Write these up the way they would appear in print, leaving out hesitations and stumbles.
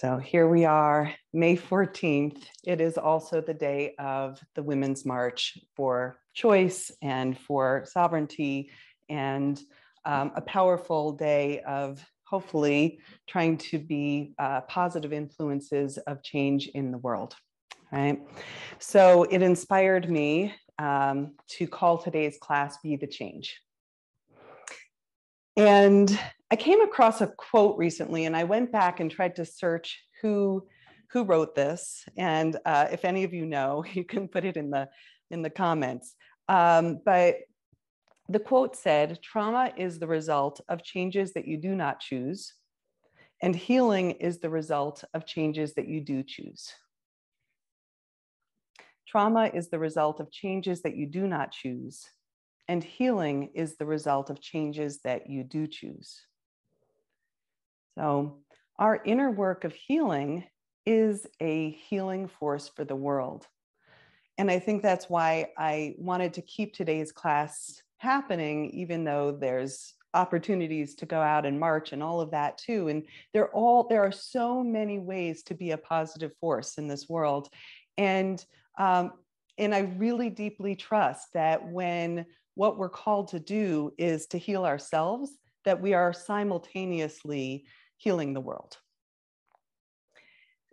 So here we are, May 14th. It is also the day of the Women's March for choice and for sovereignty, and a powerful day of hopefully trying to be positive influences of change in the world, right? So it inspired me to call today's class Be the Change. And I came across a quote recently, and I went back and tried to search who wrote this. And if any of you know, you can put it in the comments. But the quote said, "Trauma is the result of changes that you do not choose, and healing is the result of changes that you do choose." Trauma is the result of changes that you do not choose, and healing is the result of changes that you do choose. So our inner work of healing is a healing force for the world. And I think that's why I wanted to keep today's class happening, even though there's opportunities to go out and march and all of that too. And there are so many ways to be a positive force in this world. And I really deeply trust that when what we're called to do is to heal ourselves, that we are simultaneously healing the world.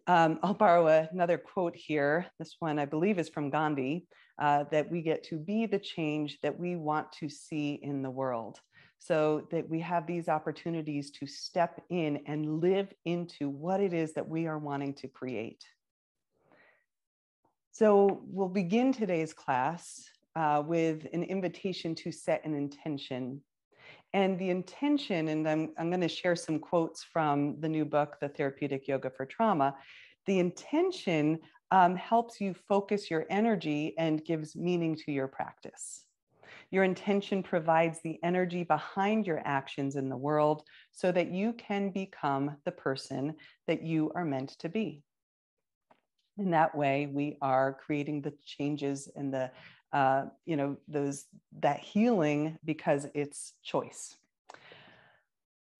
I'll borrow another quote here. This one, I believe, is from Gandhi, that we get to be the change that we want to see in the world. So that we have these opportunities to step in and live into what it is that we are wanting to create. So we'll begin today's class with an invitation to set an intention. And the intention, and I'm going to share some quotes from the new book, The Therapeutic Yoga for Trauma. The intention helps you focus your energy and gives meaning to your practice. Your intention provides the energy behind your actions in the world so that you can become the person that you are meant to be. In that way, we are creating the changes and that healing because it's choice.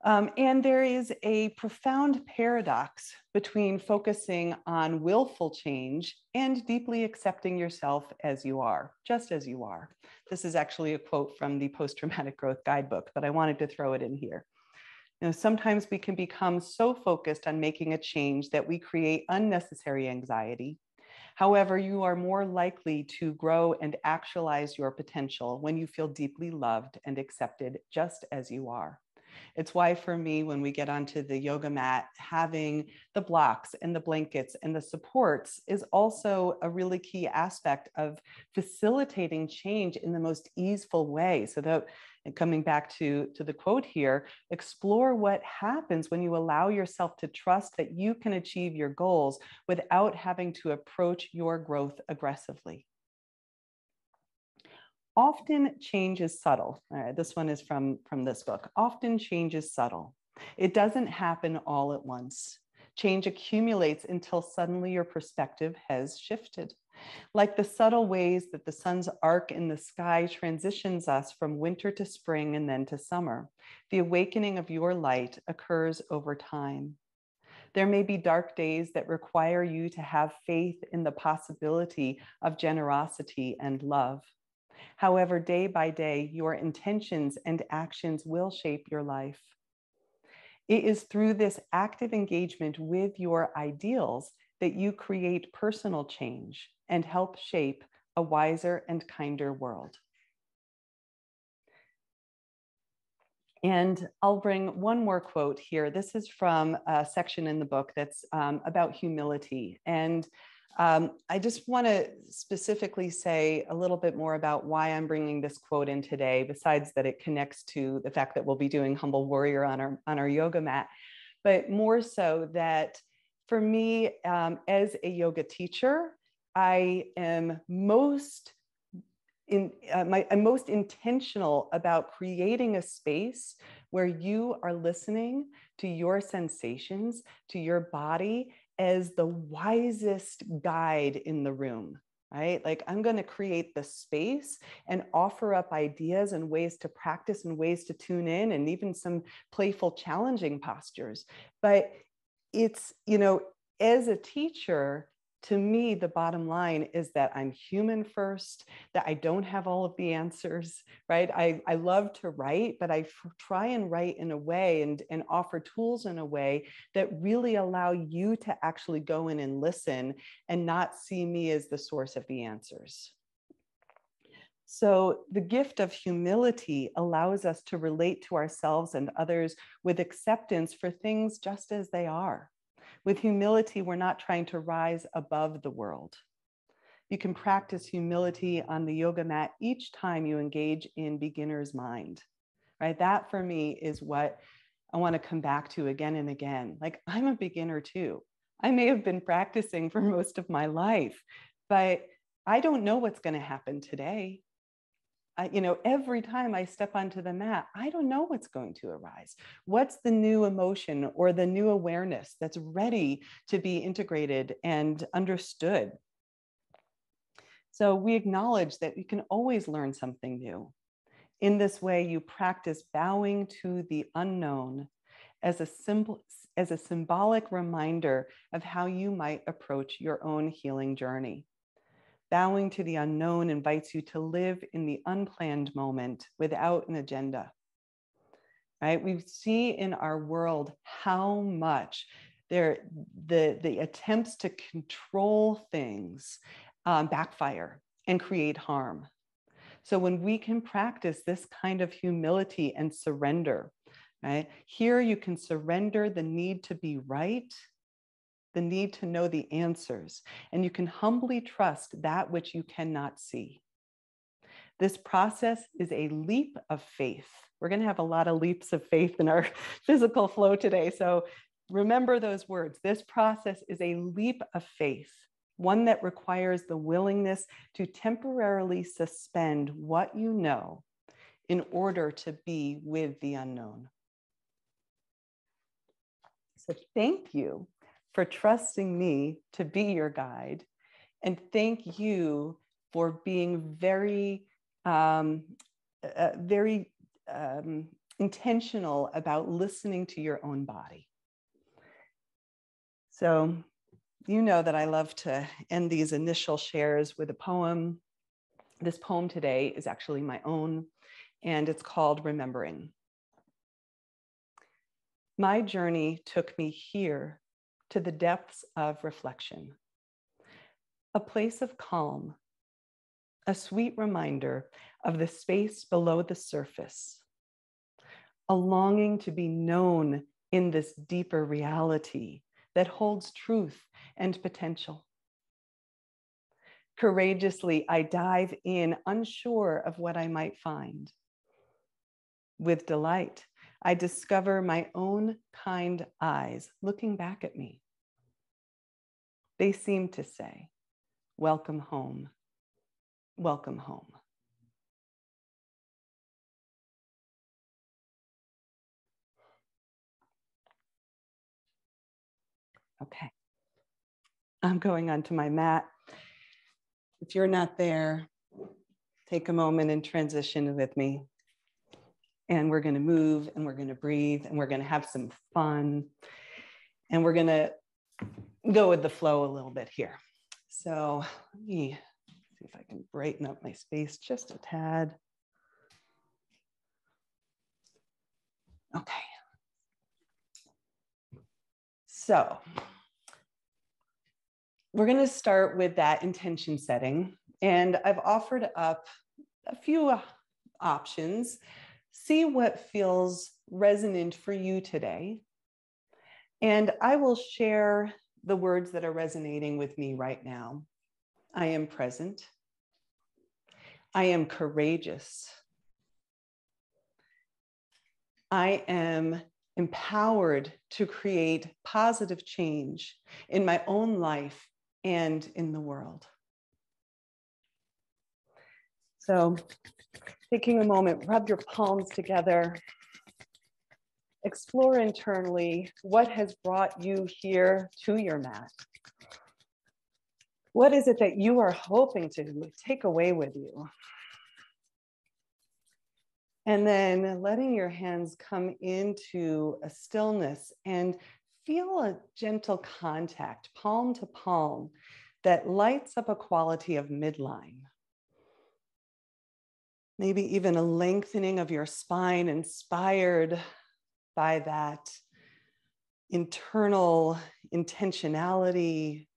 And there is a profound paradox between focusing on willful change and deeply accepting yourself as you are, just as you are. This is actually a quote from the Post-Traumatic Growth Guidebook, but I wanted to throw it in here. Sometimes we can become so focused on making a change that we create unnecessary anxiety. However, you are more likely to grow and actualize your potential when you feel deeply loved and accepted just as you are. It's why for me, when we get onto the yoga mat, having the blocks and the blankets and the supports is also a really key aspect of facilitating change in the most easeful way. So that, and coming back to the quote here, explore what happens when you allow yourself to trust that you can achieve your goals without having to approach your growth aggressively. Often change is subtle. This one is from this book. Often change is subtle. It doesn't happen all at once. Change accumulates until suddenly your perspective has shifted. Like the subtle ways that the sun's arc in the sky transitions us from winter to spring and then to summer, the awakening of your light occurs over time. There may be dark days that require you to have faith in the possibility of generosity and love. However, day by day, your intentions and actions will shape your life. It is through this active engagement with your ideals that you create personal change and help shape a wiser and kinder world. And I'll bring one more quote here. This is from a section in the book that's about humility. And I just want to specifically say a little bit more about why I'm bringing this quote in today, besides that it connects to the fact that we'll be doing Humble Warrior on our yoga mat, but more so that for me, as a yoga teacher, I am most intentional about creating a space where you are listening to your sensations, to your body as the wisest guide in the room, right? Like I'm going to create the space and offer up ideas and ways to practice and ways to tune in and even some playful challenging postures. But it's, as a teacher, to me, the bottom line is that I'm human first, that I don't have all of the answers, right? I love to write, but I try and write in a way and offer tools in a way that really allow you to actually go in and listen and not see me as the source of the answers. So the gift of humility allows us to relate to ourselves and others with acceptance for things just as they are. With humility, we're not trying to rise above the world. You can practice humility on the yoga mat each time you engage in beginner's mind, right? That for me is what I want to come back to again and again. Like, I'm a beginner too. I may have been practicing for most of my life, but I don't know what's going to happen today. Every time I step onto the mat, I don't know what's going to arise. What's the new emotion or the new awareness that's ready to be integrated and understood? So we acknowledge that you can always learn something new. In this way, you practice bowing to the unknown as a symbolic reminder of how you might approach your own healing journey. Bowing to the unknown invites you to live in the unplanned moment without an agenda, right? We see in our world how much the attempts to control things backfire and create harm. So when we can practice this kind of humility and surrender, right? Here you can surrender the need to be right, the need to know the answers, and you can humbly trust that which you cannot see. This process is a leap of faith. We're going to have a lot of leaps of faith in our physical flow today. So remember those words. This process is a leap of faith, one that requires the willingness to temporarily suspend what you know in order to be with the unknown. So thank you for trusting me to be your guide. And thank you for being very, intentional about listening to your own body. So you know that I love to end these initial shares with a poem. This poem today is actually my own, and it's called Remembering. My journey took me here to the depths of reflection, a place of calm, a sweet reminder of the space below the surface, a longing to be known in this deeper reality that holds truth and potential. Courageously, I dive in, unsure of what I might find. With delight, I discover my own kind eyes looking back at me. They seem to say, "Welcome home, welcome home." Okay, I'm going onto my mat. If you're not there, take a moment and transition with me. And we're going to move and we're going to breathe and we're going to have some fun. And we're going to go with the flow a little bit here. So let me see if I can brighten up my space just a tad. Okay. So we're going to start with that intention setting. And I've offered up a few options. See what feels resonant for you today. And I will share the words that are resonating with me right now. I am present. I am courageous. I am empowered to create positive change in my own life and in the world. So taking a moment, rub your palms together. Explore internally what has brought you here to your mat. What is it that you are hoping to take away with you? And then letting your hands come into a stillness and feel a gentle contact, palm to palm, that lights up a quality of midline. Maybe even a lengthening of your spine inspired by that internal intentionality,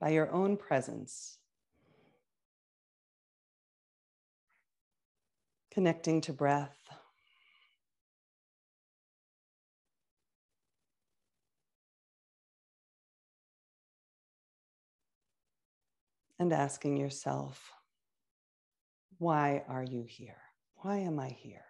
by your own presence. Connecting to breath. And asking yourself, why are you here? Why am I here?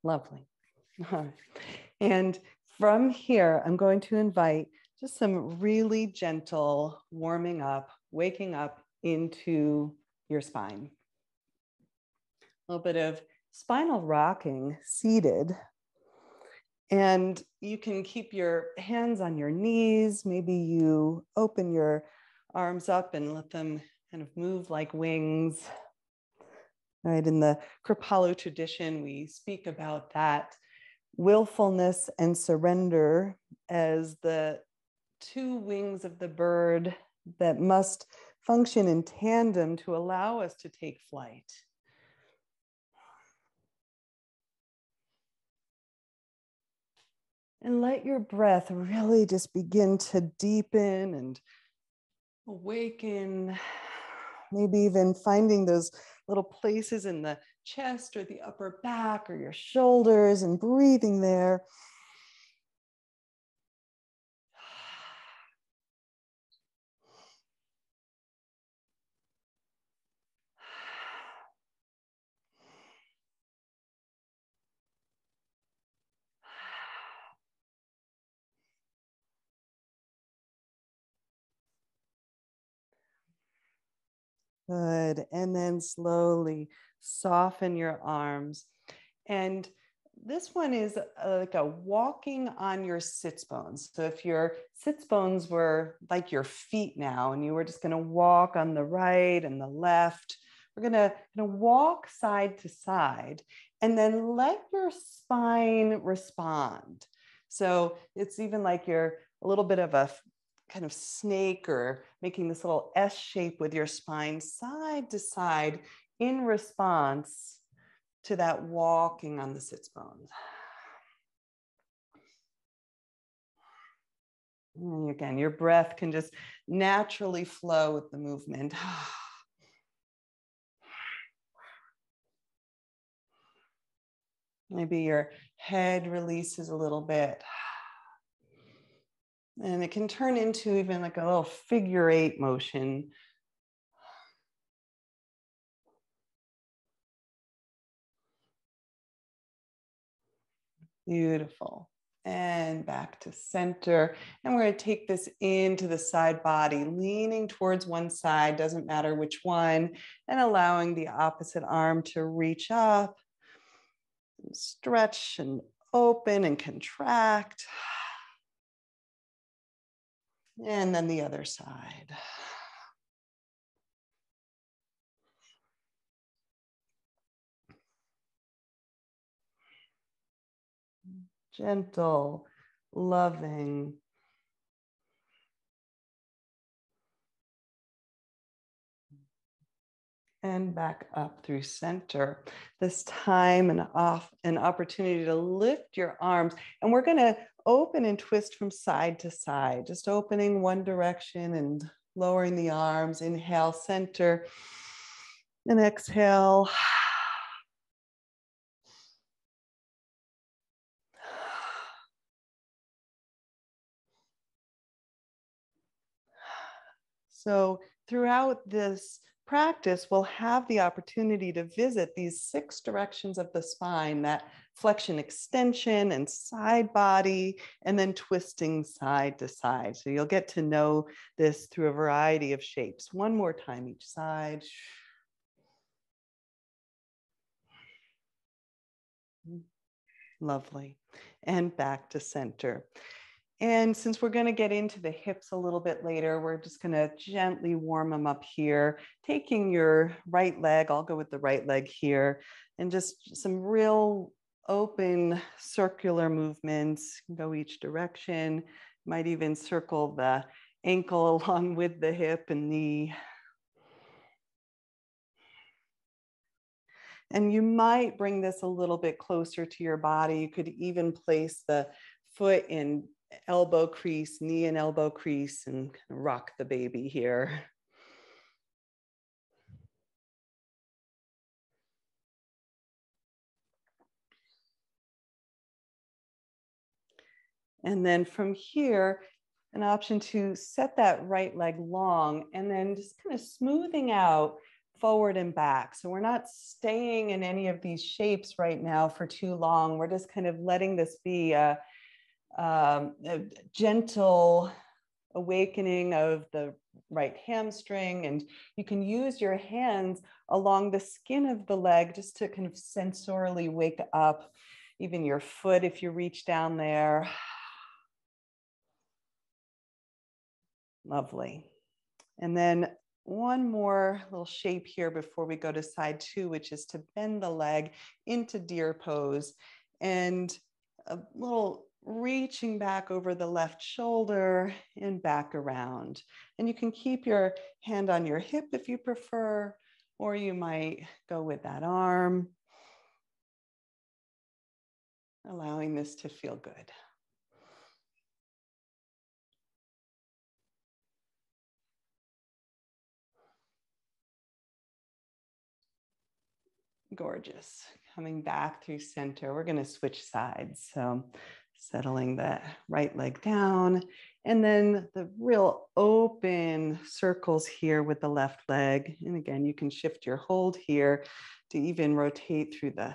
Lovely. And from here, I'm going to invite just some really gentle warming up, waking up into your spine. A little bit of spinal rocking seated. And you can keep your hands on your knees. Maybe you open your arms up and let them kind of move like wings. Right, in the Kripalu tradition, we speak about that willfulness and surrender as the two wings of the bird that must function in tandem to allow us to take flight. And let your breath really just begin to deepen and awaken. Maybe even finding those little places in the chest or the upper back or your shoulders and breathing there. Good. And then slowly soften your arms. And this one is like a walking on your sits bones. So if your sits bones were like your feet now, and you were just going to walk on the right and the left, we're going to walk side to side and then let your spine respond. So it's even like you're a little bit of a kind of snake or making this little S shape with your spine side to side in response to that walking on the sits bones. And again, your breath can just naturally flow with the movement. Maybe your head releases a little bit. And it can turn into even like a little figure 8 motion. Beautiful. And back to center. And we're going to take this into the side body, leaning towards one side, doesn't matter which one, and allowing the opposite arm to reach up, and stretch and open and contract. And then the other side. Gentle, loving. And back up through center. This time an opportunity to lift your arms. And we're going to open and twist from side to side, just opening one direction and lowering the arms. Inhale, center, and exhale. So throughout this practice, we'll have the opportunity to visit these 6 directions of the spine, that flexion, extension, and side body, and then twisting side to side. So you'll get to know this through a variety of shapes. One more time each side. Lovely. And back to center. And since we're going to get into the hips a little bit later, we're just going to gently warm them up here, taking your right leg, I'll go with the right leg here, and just some real open circular movements, go each direction. Might even circle the ankle along with the hip and knee. And you might bring this a little bit closer to your body. You could even place the foot in elbow crease, knee and elbow crease, and rock the baby here. And then from here, an option to set that right leg long and then just kind of smoothing out forward and back. So we're not staying in any of these shapes right now for too long. We're just kind of letting this be a gentle awakening of the right hamstring. And you can use your hands along the skin of the leg just to kind of sensorily wake up even your foot if you reach down there. Lovely. And then one more little shape here before we go to side two, which is to bend the leg into deer pose and a little reaching back over the left shoulder and back around. And you can keep your hand on your hip if you prefer, or you might go with that arm, allowing this to feel good. Gorgeous. Coming back through center, we're going to switch sides. So settling that right leg down, and then the real open circles here with the left leg. And again, you can shift your hold here to even rotate through the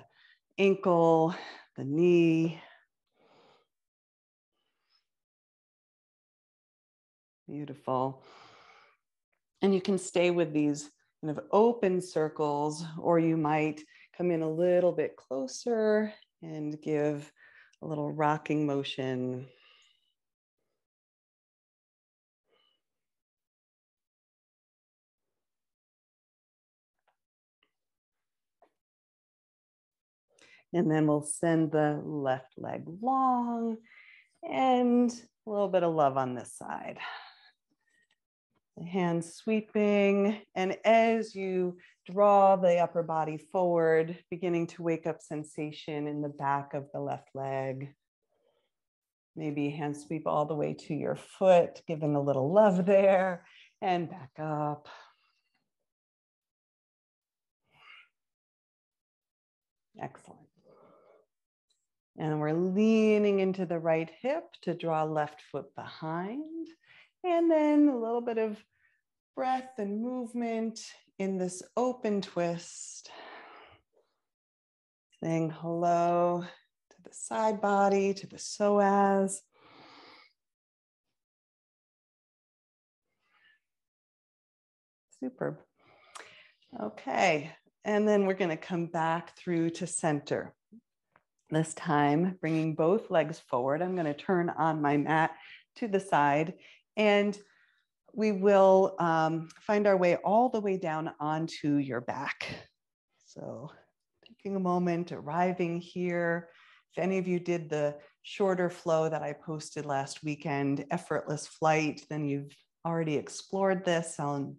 ankle, the knee. Beautiful. And you can stay with these kind of open circles, or you might come in a little bit closer and give a little rocking motion. And then we'll send the left leg long and a little bit of love on this side. The hands sweeping. And as you draw the upper body forward, beginning to wake up sensation in the back of the left leg. Maybe hand sweep all the way to your foot, giving a little love there, and back up. Excellent. And we're leaning into the right hip to draw left foot behind. And then a little bit of breath and movement in this open twist. Saying hello to the side body, to the psoas. Super. Okay, and then we're going to come back through to center. This time, bringing both legs forward. I'm going to turn on my mat to the side, and we will find our way all the way down onto your back. So taking a moment, arriving here. If any of you did the shorter flow that I posted last weekend, Effortless Flight, then you've already explored this. I'll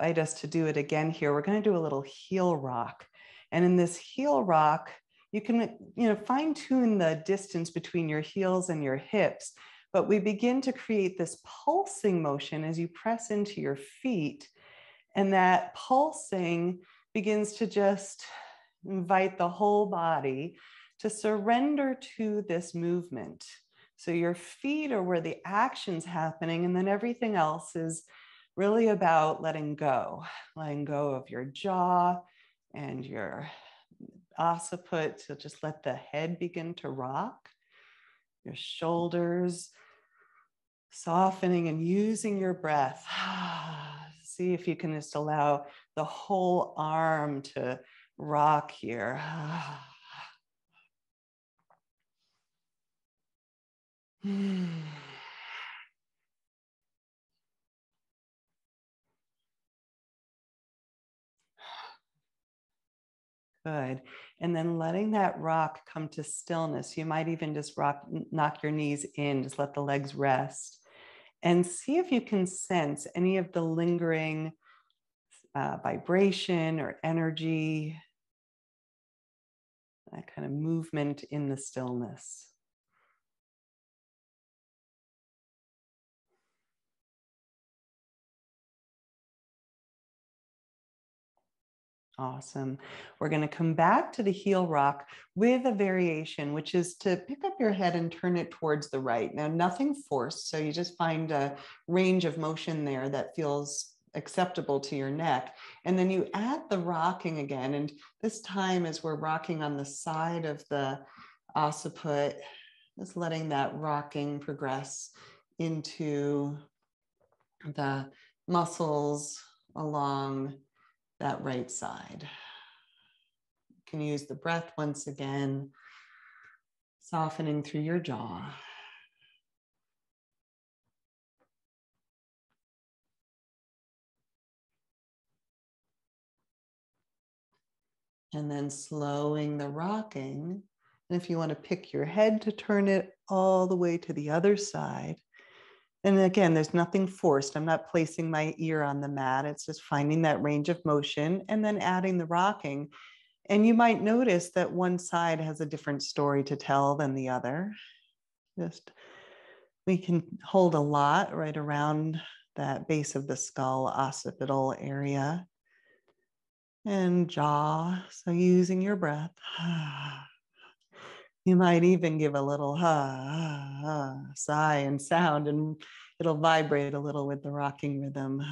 invite us to do it again here. We're going to do a little heel rock. And in this heel rock, you can fine tune the distance between your heels and your hips, but we begin to create this pulsing motion as you press into your feet. And that pulsing begins to just invite the whole body to surrender to this movement. So your feet are where the action's happening, and then everything else is really about letting go of your jaw and your occiput. So just let the head begin to rock, your shoulders softening and using your breath. See if you can just allow the whole arm to rock here. Good. And then letting that rock come to stillness. You might even just knock your knees in, just let the legs rest. And see if you can sense any of the lingering vibration or energy, that kind of movement in the stillness. Awesome. We're going to come back to the heel rock with a variation, which is to pick up your head and turn it towards the right. Now, nothing forced. So you just find a range of motion there that feels acceptable to your neck. And then you add the rocking again. And this time, as we're rocking on the side of the occiput, just letting that rocking progress into the muscles along that right side. You can use the breath once again, softening through your jaw. And then slowing the rocking. And if you want to pick your head to turn it all the way to the other side. And again, there's nothing forced. I'm not placing my ear on the mat. It's just finding that range of motion and then adding the rocking. And you might notice that one side has a different story to tell than the other. We can hold a lot right around that base of the skull, occipital area, and jaw. So using your breath. You might even give a little sigh and sound, and it'll vibrate a little with the rocking rhythm.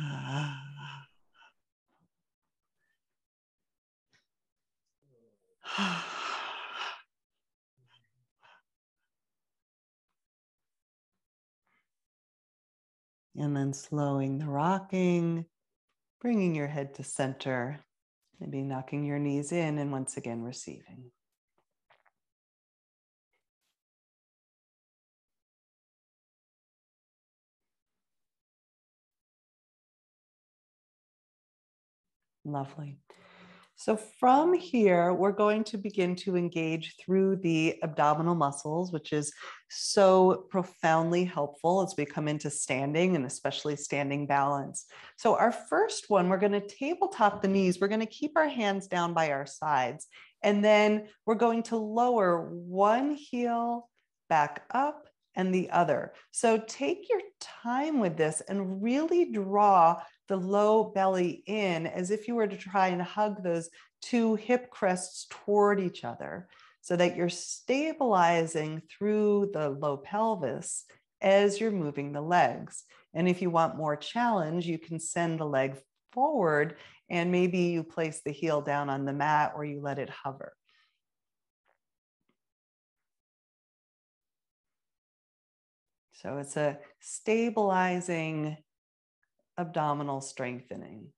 And then slowing the rocking, bringing your head to center, maybe knocking your knees in, and once again receiving. Lovely. So from here, we're going to begin to engage through the abdominal muscles, which is so profoundly helpful as we come into standing and especially standing balance. So our first one, we're going to tabletop the knees. We're going to keep our hands down by our sides. And then we're going to lower one heel back up and the other. So take your time with this and really draw the low belly in as if you were to try and hug those two hip crests toward each other so that you're stabilizing through the low pelvis as you're moving the legs. And if you want more challenge, you can send the leg forward and maybe you place the heel down on the mat or you let it hover. So it's a stabilizing abdominal strengthening.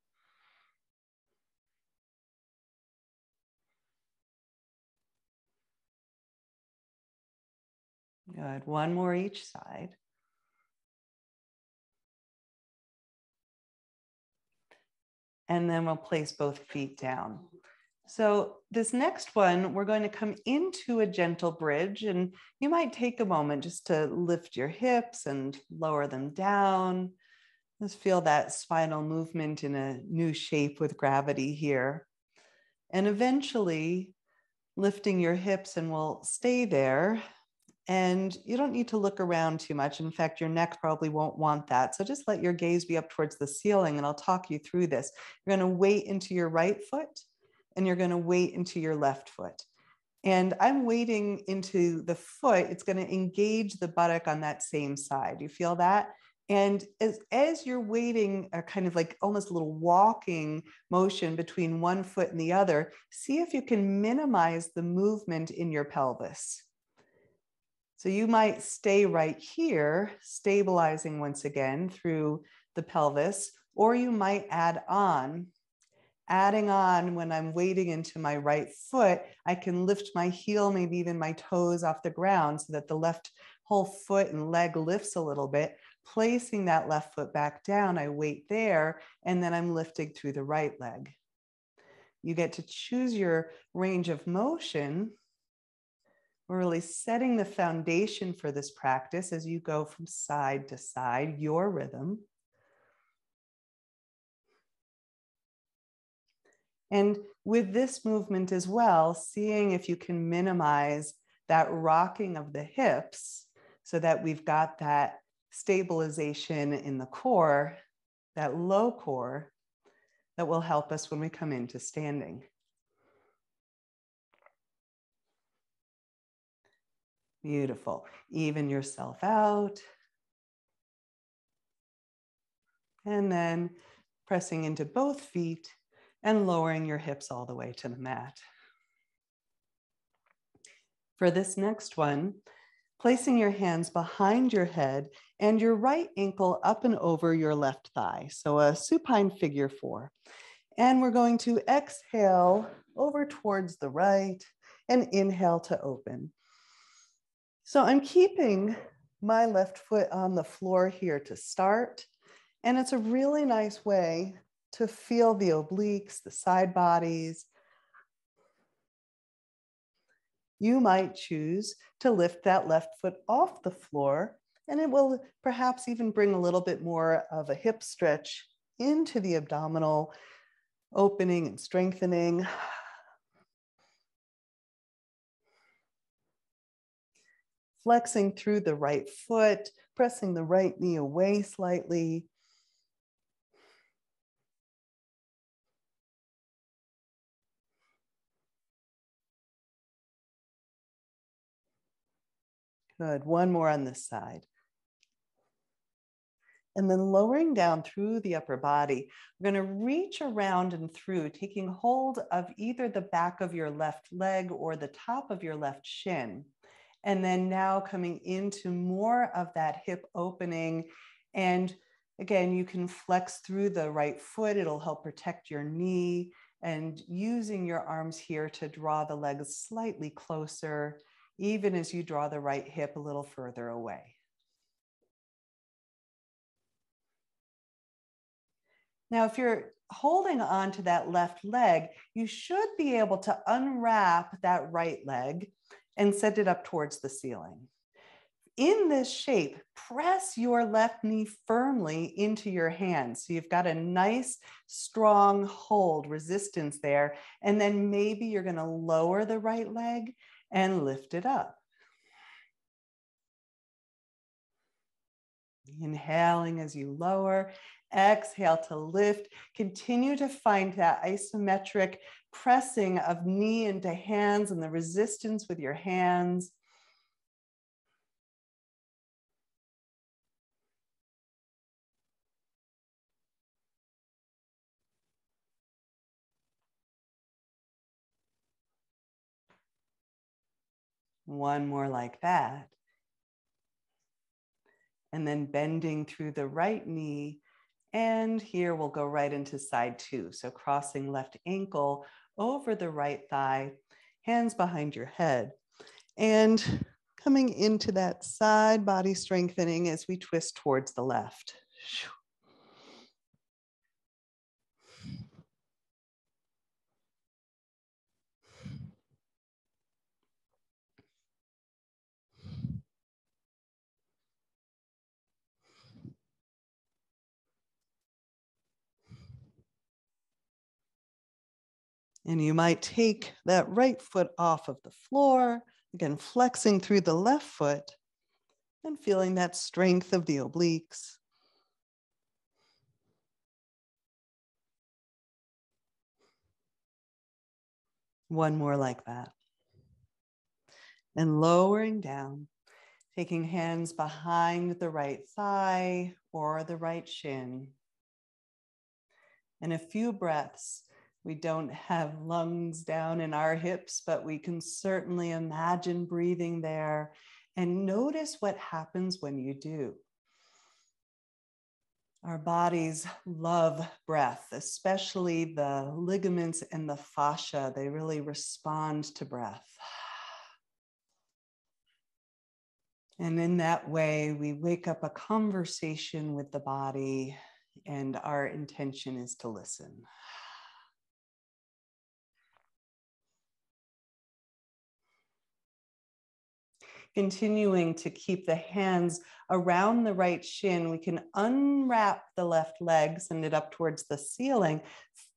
Good. One more each side. And then we'll place both feet down. So this next one, we're going to come into a gentle bridge, and you might take a moment just to lift your hips and lower them down. Just feel that spinal movement in a new shape with gravity here. And eventually lifting your hips, and we'll stay there. And you don't need to look around too much. In fact, your neck probably won't want that. So just let your gaze be up towards the ceiling, and I'll talk you through this. You're going to weight into your right foot, and you're going to weight into your left foot. And I'm weighting into the foot. It's going to engage the buttock on that same side. You feel that? And as you're weighting a kind of like almost a little walking motion between one foot and the other, see if you can minimize the movement in your pelvis. So you might stay right here, stabilizing once again through the pelvis, or you might add on Adding on when I'm wading into my right foot, I can lift my heel, maybe even my toes off the ground so that the left whole foot and leg lifts a little bit. Placing that left foot back down, I wait there, and then I'm lifting through the right leg. You get to choose your range of motion. We're really setting the foundation for this practice as you go from side to side, your rhythm. And with this movement as well, seeing if you can minimize that rocking of the hips so that we've got that stabilization in the core, that low core, that will help us when we come into standing. Beautiful. Even yourself out. And then pressing into both feet and lowering your hips all the way to the mat. For this next one, placing your hands behind your head and your right ankle up and over your left thigh. So a supine figure 4. And we're going to exhale over towards the right and inhale to open. So I'm keeping my left foot on the floor here to start. And it's a really nice way to feel the obliques, the side bodies. You might choose to lift that left foot off the floor, and it will perhaps even bring a little bit more of a hip stretch into the abdominal opening and strengthening. Flexing through the right foot, pressing the right knee away slightly. Good, one more on this side. And then lowering down through the upper body, we're going to reach around and through, taking hold of either the back of your left leg or the top of your left shin. And then now coming into more of that hip opening. And again, you can flex through the right foot. It'll help protect your knee, and using your arms here to draw the legs slightly closer, even as you draw the right hip a little further away. Now, if you're holding on to that left leg, you should be able to unwrap that right leg and set it up towards the ceiling. In this shape, press your left knee firmly into your hands. So you've got a nice, strong hold, resistance there. And then maybe you're going to lower the right leg and lift it up. Inhaling as you lower, exhale to lift. Continue to find that isometric pressing of knee into hands and the resistance with your hands. One more like that. And then bending through the right knee. And here we'll go right into side 2. So crossing left ankle over the right thigh, hands behind your head. And coming into that side body strengthening as we twist towards the left. And you might take that right foot off of the floor, again, flexing through the left foot and feeling that strength of the obliques. One more like that. And lowering down, taking hands behind the right thigh or the right shin. And a few breaths. We don't have lungs down in our hips, but we can certainly imagine breathing there and notice what happens when you do. Our bodies love breath, especially the ligaments and the fascia. They really respond to breath. And in that way, we wake up a conversation with the body, and our intention is to listen. Continuing to keep the hands around the right shin, we can unwrap the left leg, send it up towards the ceiling.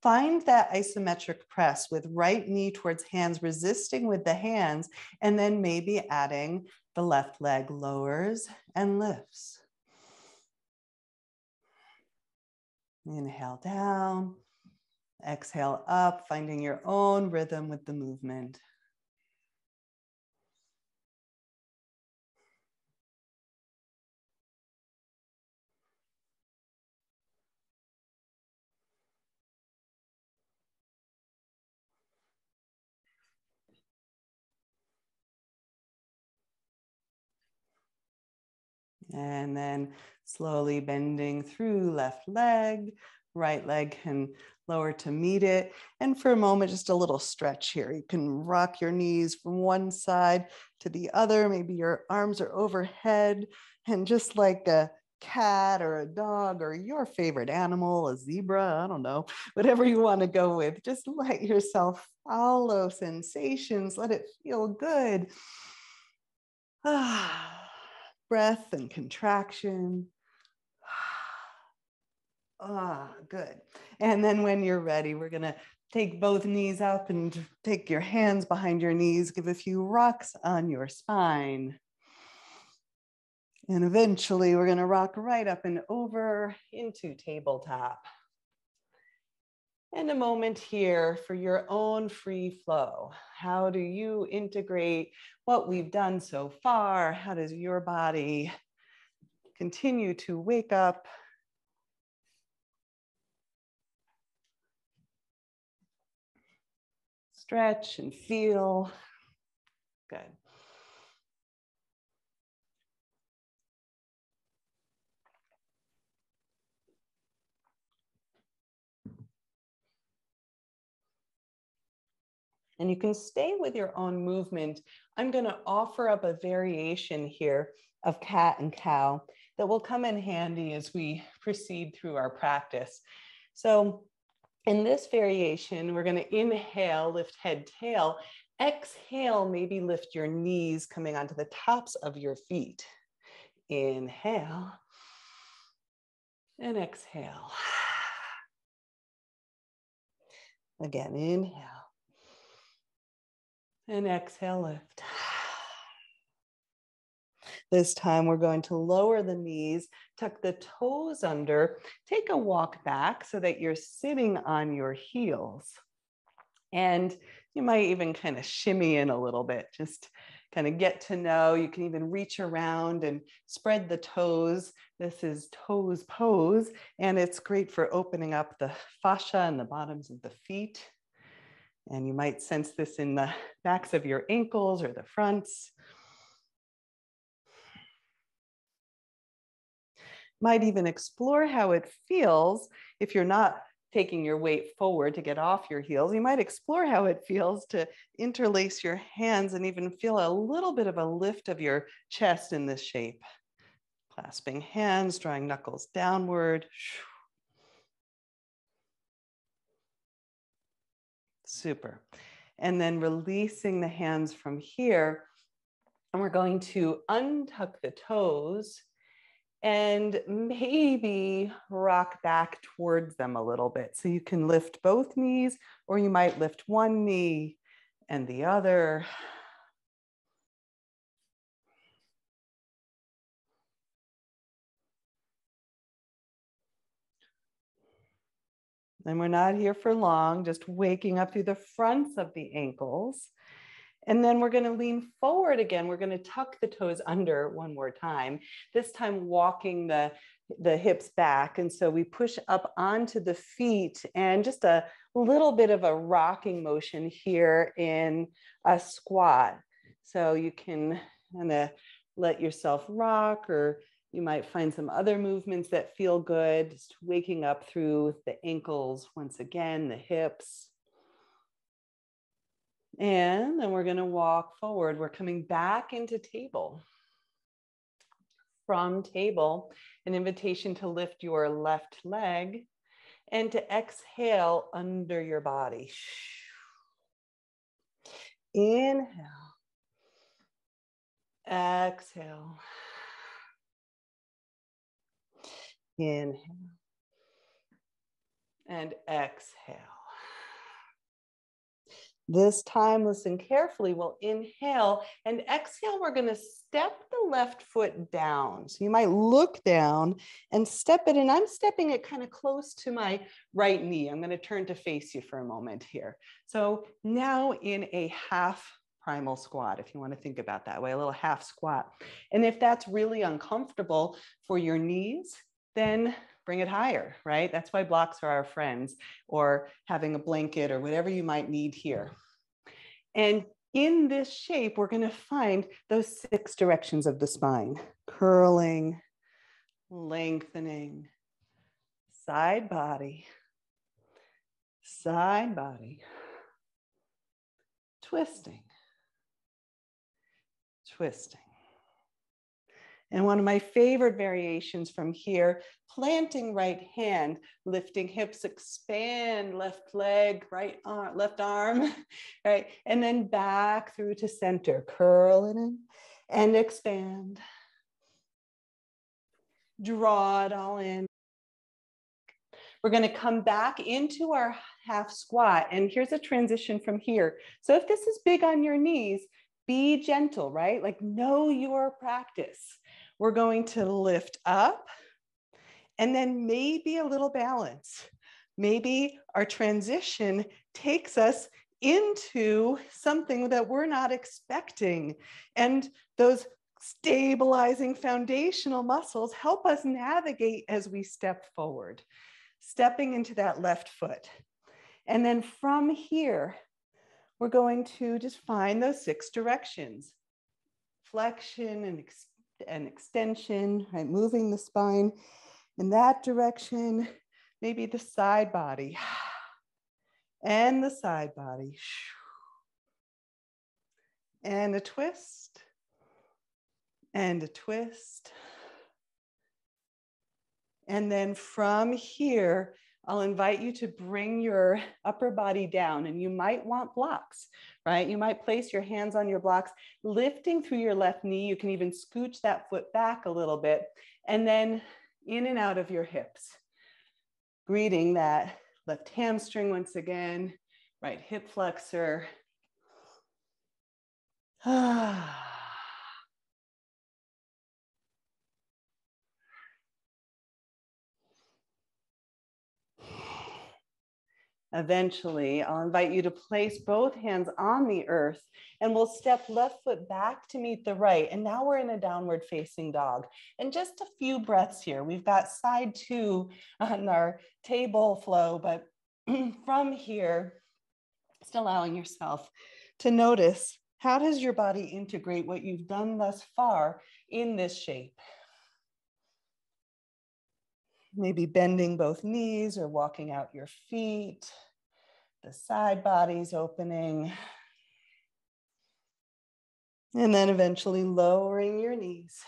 Find that isometric press with right knee towards hands, resisting with the hands, and then maybe adding the left leg lowers and lifts. Inhale down, exhale up, finding your own rhythm with the movement. And then slowly bending through left leg, right leg can lower to meet it. And for a moment, just a little stretch here. You can rock your knees from one side to the other. Maybe your arms are overhead, and just like a cat or a dog or your favorite animal, a zebra, I don't know, whatever you want to go with, just let yourself follow sensations. Let it feel good. Breath and contraction. Good. And then when you're ready, we're going to take both knees up and take your hands behind your knees. Give a few rocks on your spine. And eventually we're going to rock right up and over into tabletop. And a moment here for your own free flow. How do you integrate what we've done so far? How does your body continue to wake up? Stretch and feel. Good. And you can stay with your own movement. I'm going to offer up a variation here of cat and cow that will come in handy as we proceed through our practice. So in this variation, we're going to inhale, lift head, tail. Exhale, maybe lift your knees coming onto the tops of your feet. Inhale and exhale. Again, inhale and exhale, lift. This time we're going to lower the knees, tuck the toes under, take a walk back so that you're sitting on your heels. And you might even kind of shimmy in a little bit, just kind of get to know. You can even reach around and spread the toes. This is toes pose, and it's great for opening up the fascia and the bottoms of the feet. And you might sense this in the backs of your ankles or the fronts. Might even explore how it feels if you're not taking your weight forward to get off your heels. You might explore how it feels to interlace your hands and even feel a little bit of a lift of your chest in this shape. Clasping hands, drawing knuckles downward. Super. And then releasing the hands from here. And we're going to untuck the toes and maybe rock back towards them a little bit. So you can lift both knees, or you might lift one knee and the other. And we're not here for long, just waking up through the fronts of the ankles. And then we're going to lean forward again. We're going to tuck the toes under one more time, this time walking the hips back. And so we push up onto the feet, and just a little bit of a rocking motion here in a squat. So you can kind of let yourself rock or You might find some other movements that feel good, just waking up through the ankles once again, the hips. And then we're going to walk forward. We're coming back into table. From table, an invitation to lift your left leg and to exhale under your body. Inhale. Exhale. Inhale. And exhale. This time, listen carefully. We'll inhale and exhale. We're going to step the left foot down. So you might look down and step it. And I'm stepping it kind of close to my right knee. I'm going to turn to face you for a moment here. So now in a half primal squat, if you want to think about that way, a little half squat. And if that's really uncomfortable for your knees, then bring it higher, right? That's why blocks are our friends, or having a blanket or whatever you might need here. And in this shape, we're going to find those 6 directions of the spine: curling, lengthening, side body, twisting, twisting. And one of my favorite variations from here, planting right hand, lifting hips, expand left leg, right arm, left arm, right? And then back through to center, curl it in and expand. Draw it all in. We're going to come back into our half squat. And here's a transition from here. So if this is big on your knees, be gentle, right? Like, know your practice. We're going to lift up and then maybe a little balance. Maybe our transition takes us into something that we're not expecting. And those stabilizing foundational muscles help us navigate as we step forward, stepping into that left foot. And then from here, we're going to just find those 6 directions: flexion and extension, right? Moving the spine in that direction, maybe the side body and the side body, and a twist and a twist. And then from here, I'll invite you to bring your upper body down, and you might want blocks, right? You might place your hands on your blocks, lifting through your left knee. You can even scooch that foot back a little bit, and then in and out of your hips. Greeting that left hamstring once again, right hip flexor. Eventually, I'll invite you to place both hands on the earth, and we'll step left foot back to meet the right. And now we're in a downward facing dog. And just a few breaths here. We've got side 2 on our table flow, but from here, just allowing yourself to notice, how does your body integrate what you've done thus far in this shape? Maybe bending both knees or walking out your feet, the side bodies opening, and then eventually lowering your knees.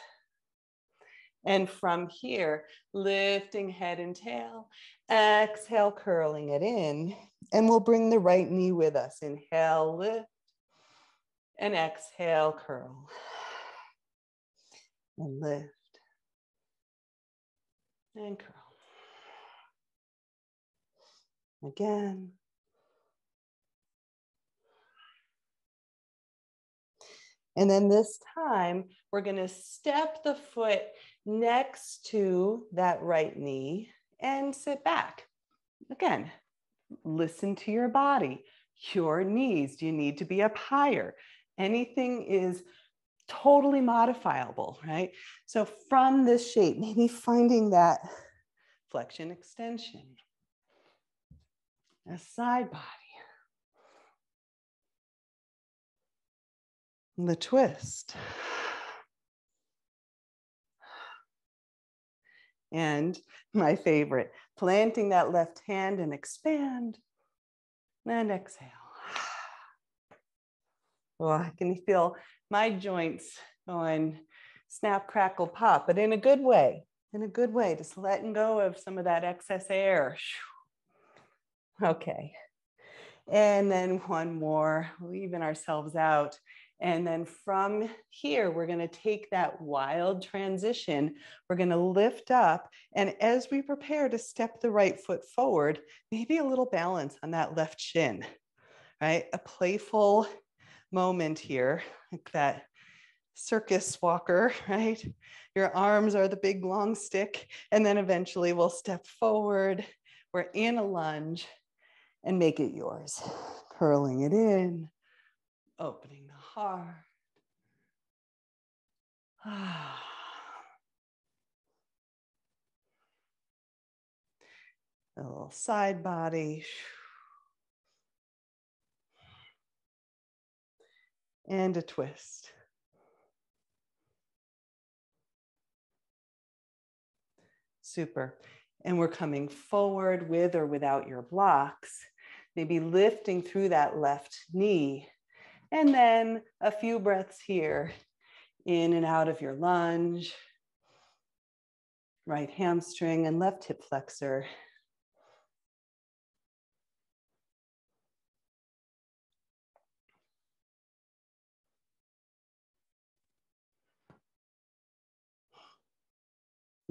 And from here, lifting head and tail, exhale, curling it in, and we'll bring the right knee with us. Inhale, lift, and exhale, curl, and lift, and curl. Again. And then this time, we're going to step the foot next to that right knee and sit back. Again, listen to your body, your knees. Do you need to be up higher? Anything is totally modifiable, right? So from this shape, maybe finding that flexion extension, a side body, the twist, And my favorite, planting that left hand and expand. And exhale. Oh, I can feel my joints going snap, crackle, pop, but in a good way, just letting go of some of that excess air. Okay. And then one more, leaving ourselves out. And then from here, we're going to take that wild transition. We're going to lift up. And as we prepare to step the right foot forward, maybe a little balance on that left shin, right? A playful moment here, like that circus walker, right? Your arms are the big long stick. And then eventually we'll step forward. We're in a lunge and make it yours. Curling it in, opening the heart. A little side body. And a twist. Super. And we're coming forward with or without your blocks, maybe lifting through that left knee. And then a few breaths here, in and out of your lunge, right hamstring and left hip flexor.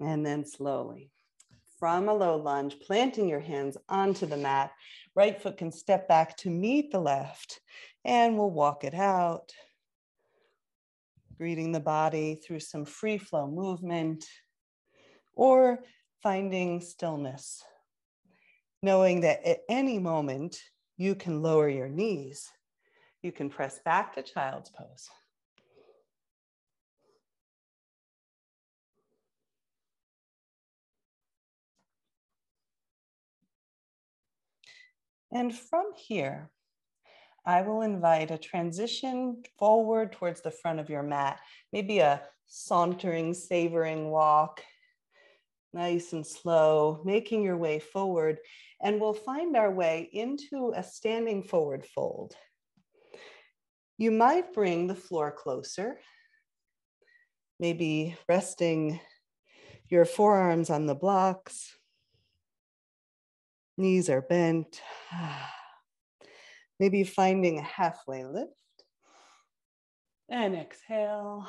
And then slowly, from a low lunge, planting your hands onto the mat. Right foot can step back to meet the left, and we'll walk it out. Greeting the body through some free flow movement, or finding stillness, knowing that at any moment you can lower your knees. You can press back to child's pose. And from here, I will invite a transition forward towards the front of your mat, maybe a sauntering, savoring walk, nice and slow, making your way forward, and we'll find our way into a standing forward fold. You might bring the floor closer, maybe resting your forearms on the blocks, knees are bent. Maybe finding a halfway lift. And exhale.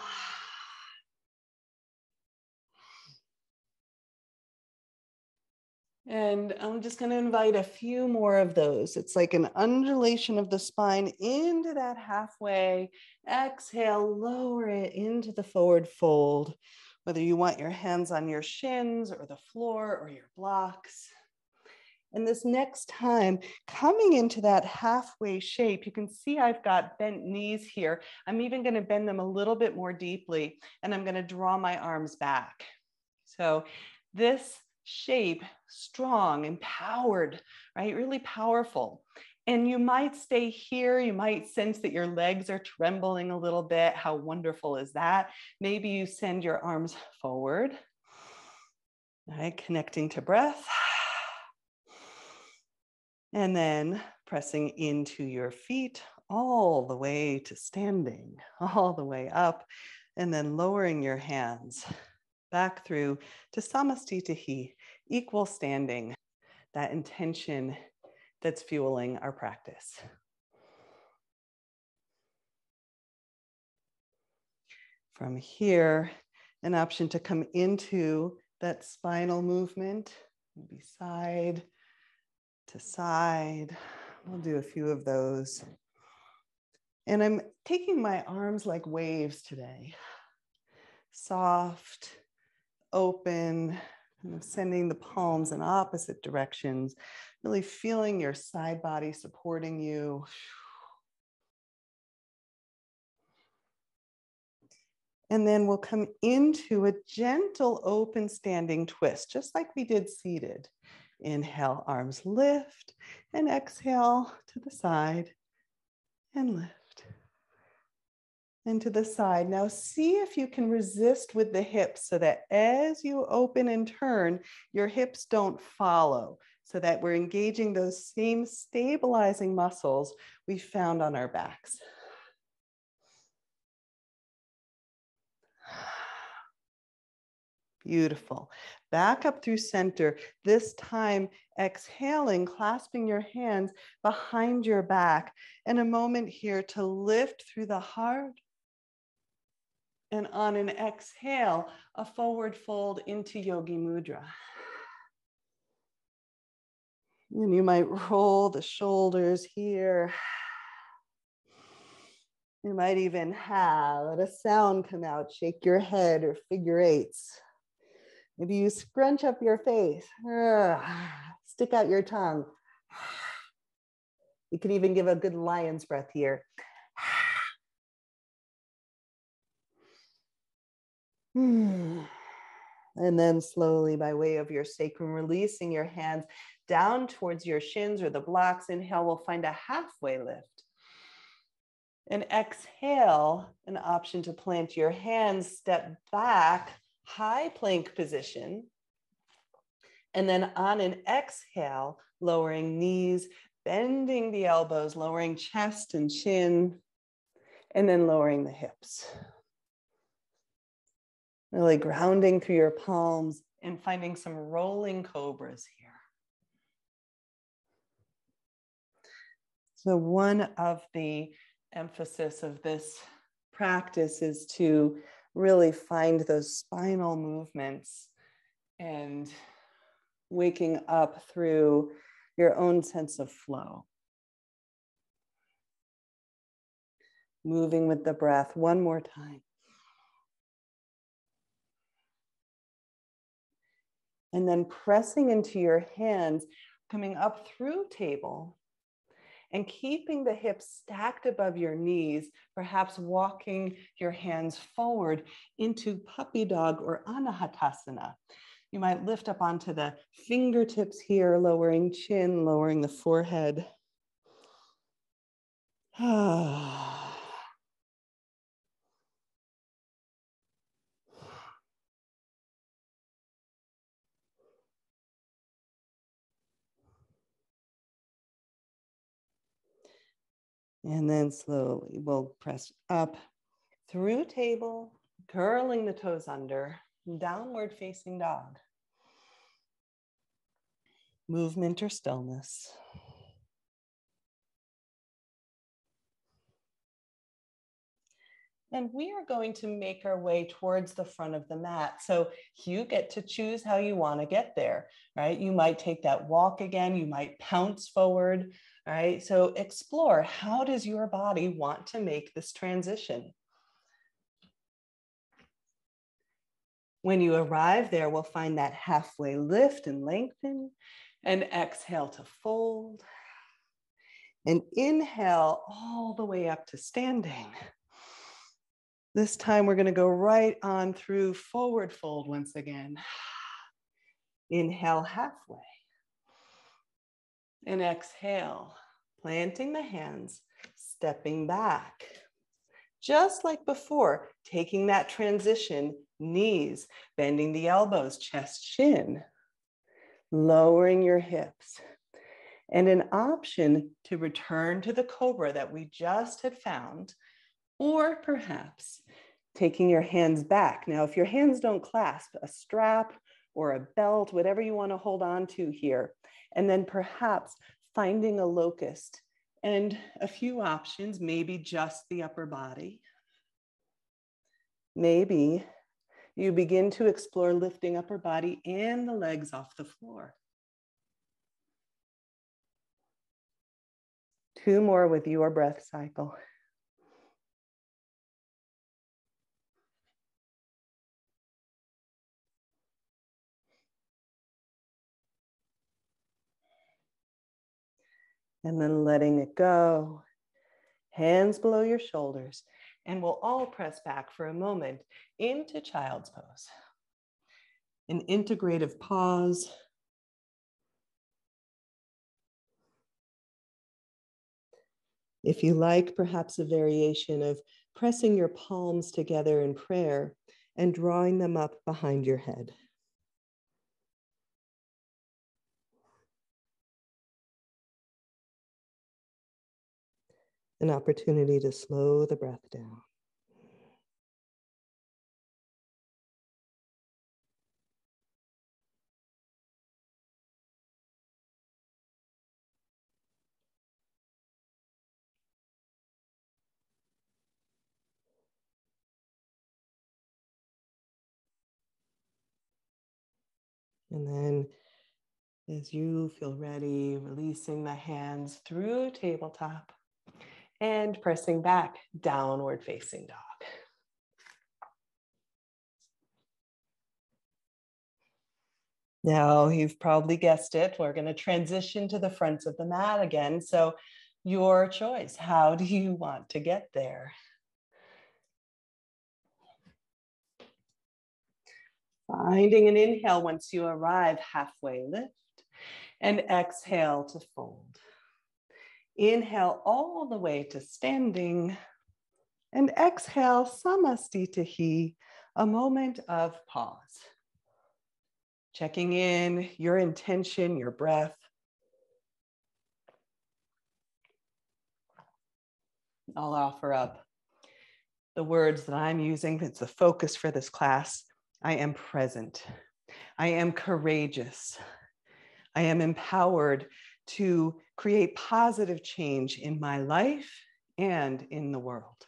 And I'm just going to invite a few more of those. It's like an undulation of the spine into that halfway. Exhale, lower it into the forward fold, whether you want your hands on your shins or the floor or your blocks. And this next time, coming into that halfway shape, you can see I've got bent knees here. I'm even going to bend them a little bit more deeply, and I'm going to draw my arms back. So this shape, strong, empowered, right? Really powerful. And you might stay here. You might sense that your legs are trembling a little bit. How wonderful is that? Maybe you send your arms forward, right? Connecting to breath. And then pressing into your feet all the way to standing, all the way up, and then lowering your hands back through to Samastitihi, equal standing, that intention that's fueling our practice. From here, an option to come into that spinal movement, maybe side to side. We'll do a few of those. And I'm taking my arms like waves today. Soft, open, kind of sending the palms in opposite directions, really feeling your side body supporting you. And then we'll come into a gentle open standing twist, just like we did seated. Inhale, arms lift, and exhale to the side and lift. and to the side. Now see if you can resist with the hips so that as you open and turn, your hips don't follow, so that we're engaging those same stabilizing muscles we found on our backs. Beautiful. Back up through center. This time, exhaling, clasping your hands behind your back. And a moment here to lift through the heart. And on an exhale, a forward fold into Yogi Mudra. And you might roll the shoulders here. You might even let a sound come out, shake your head or figure eights. Maybe you scrunch up your face, stick out your tongue. You can even give a good lion's breath here. And then slowly, by way of your sacrum, releasing your hands down towards your shins or the blocks. Inhale, we'll find a halfway lift. And exhale, an option to plant your hands, step back, high plank position. And then on an exhale, lowering knees, bending the elbows, lowering chest and chin, and then lowering the hips. Really grounding through your palms and finding some rolling cobras here. So one of the emphasis of this practice is to really find those spinal movements and waking up through your own sense of flow. Moving with the breath one more time. And then pressing into your hands, coming up through table and keeping the hips stacked above your knees, perhaps walking your hands forward into puppy dog or Ukatasana. You might lift up onto the fingertips here, lowering chin, lowering the forehead. And then slowly we'll press up through table, curling the toes under, downward facing dog. Movement or stillness. And we are going to make our way towards the front of the mat. So you get to choose how you want to get there, right? You might take that walk again. You might pounce forward, right? So explore, how does your body want to make this transition? When you arrive there, we'll find that halfway lift and lengthen, and exhale to fold. And inhale all the way up to standing. This time we're going to go right on through forward fold once again. Inhale halfway. And exhale, planting the hands, stepping back. Just like before, taking that transition, knees, bending the elbows, chest, chin, lowering your hips. And an option to return to the cobra that we just had found, or perhaps taking your hands back. Now, if your hands don't clasp, a strap or a belt, whatever you want to hold on to here, and then perhaps finding a locust and a few options, maybe just the upper body. Maybe you begin to explore lifting upper body and the legs off the floor. 2 more with your breath cycle. And then letting it go. Hands below your shoulders. And we'll all press back for a moment into child's pose. An integrative pause. If you like, perhaps a variation of pressing your palms together in prayer and drawing them up behind your head. An opportunity to slow the breath down. And then as you feel ready, releasing the hands through tabletop and pressing back, downward facing dog. Now, you've probably guessed it, we're going to transition to the front of the mat again. So your choice, how do you want to get there? Finding an inhale once you arrive, halfway lift, and exhale to fold. Inhale all the way to standing, and exhale, samastitihi, a moment of pause. Checking in your intention, your breath. I'll offer up the words that I'm using. It's the focus for this class. I am present. I am courageous. I am empowered to create positive change in my life and in the world.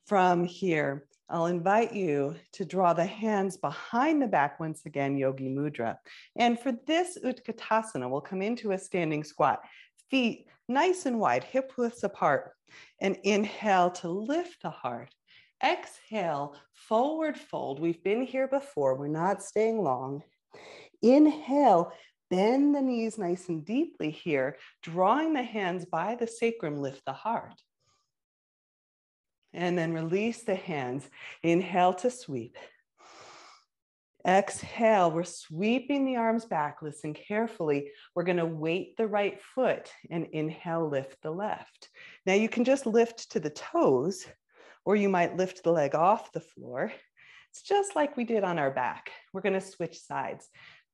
From here, I'll invite you to draw the hands behind the back once again, Yogi Mudra. And for this Ukatasana, we'll come into a standing squat. Feet nice and wide, hip widths apart. And inhale to lift the heart. Exhale, forward fold. We've been here before. We're not staying long. Inhale, bend the knees nice and deeply here, drawing the hands by the sacrum, lift the heart. And then release the hands. Inhale to sweep. Exhale, we're sweeping the arms back. Listen carefully. We're going to weight the right foot and inhale, lift the left. Now you can just lift to the toes, or you might lift the leg off the floor. It's just like we did on our back. We're going to switch sides.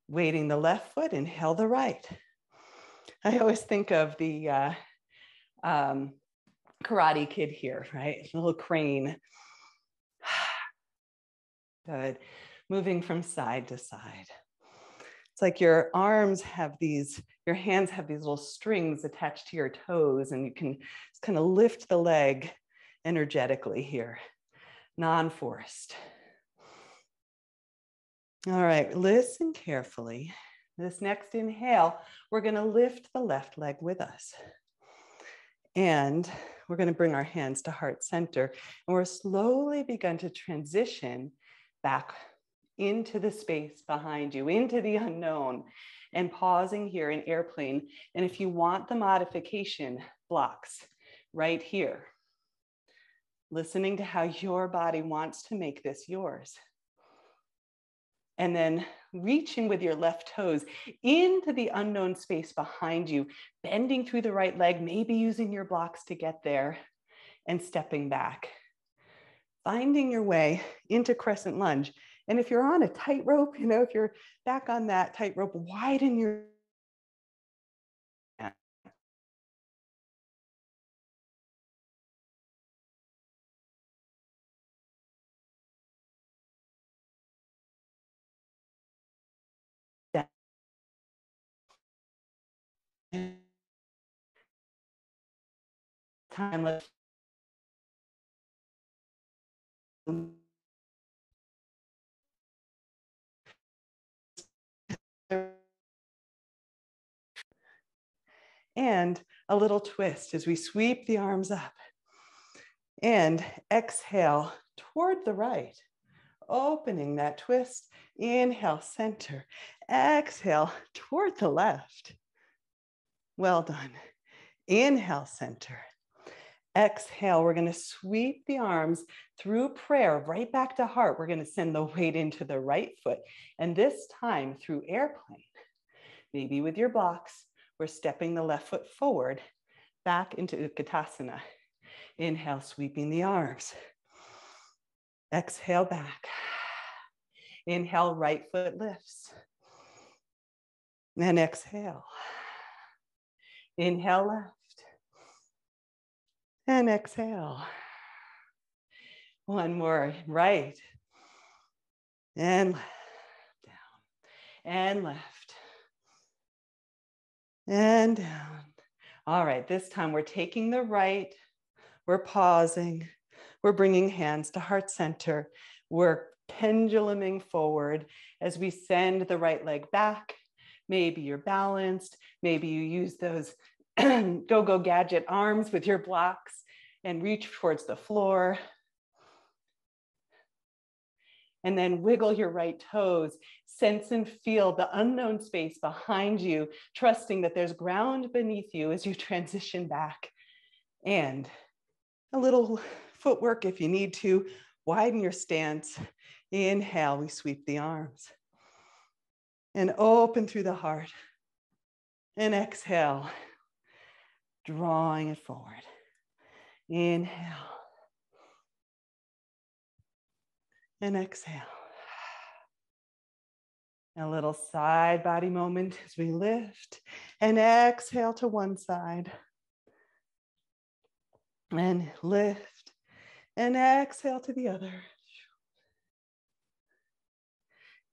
Weighting the left foot, inhale the right. I always think of the Karate Kid here, right? A little crane. Good. Moving from side to side. It's like your arms have these, your hands have these little strings attached to your toes, and you can just kind of lift the leg energetically here, non-forced. All right, listen carefully. This next inhale, we're going to lift the left leg with us. And we're going to bring our hands to heart center. And we're slowly begun to transition back into the space behind you, into the unknown, and pausing here in airplane. And if you want the modification, blocks right here. Listening to how your body wants to make this yours. And then reaching with your left toes into the unknown space behind you, bending through the right leg, maybe using your blocks to get there, and stepping back. Finding your way into crescent lunge. And if you're on a tightrope, if you're back on that tightrope, widen your time. And a little twist as we sweep the arms up. And exhale toward the right, opening that twist. Inhale, center. Exhale toward the left. Well done. Inhale, center. Exhale, we're going to sweep the arms through prayer right back to heart. We're going to send the weight into the right foot. And this time through airplane, maybe with your blocks, we're stepping the left foot forward back into Ukatasana. Inhale, sweeping the arms. Exhale back. Inhale, right foot lifts. And exhale. Inhale left. And exhale. One more, right. And left. Down. And left. And down. All right, this time we're taking the right. We're pausing. We're bringing hands to heart center. We're penduluming forward as we send the right leg back. Maybe you're balanced. Maybe you use those go-go gadget arms with your blocks and reach towards the floor. And then wiggle your right toes. Sense and feel the unknown space behind you, trusting that there's ground beneath you as you transition back. And a little footwork if you need to. Widen your stance. Inhale, we sweep the arms. And open through the heart. And exhale, drawing it forward. Inhale. And exhale. A little side body moment as we lift and exhale to one side. And lift and exhale to the other.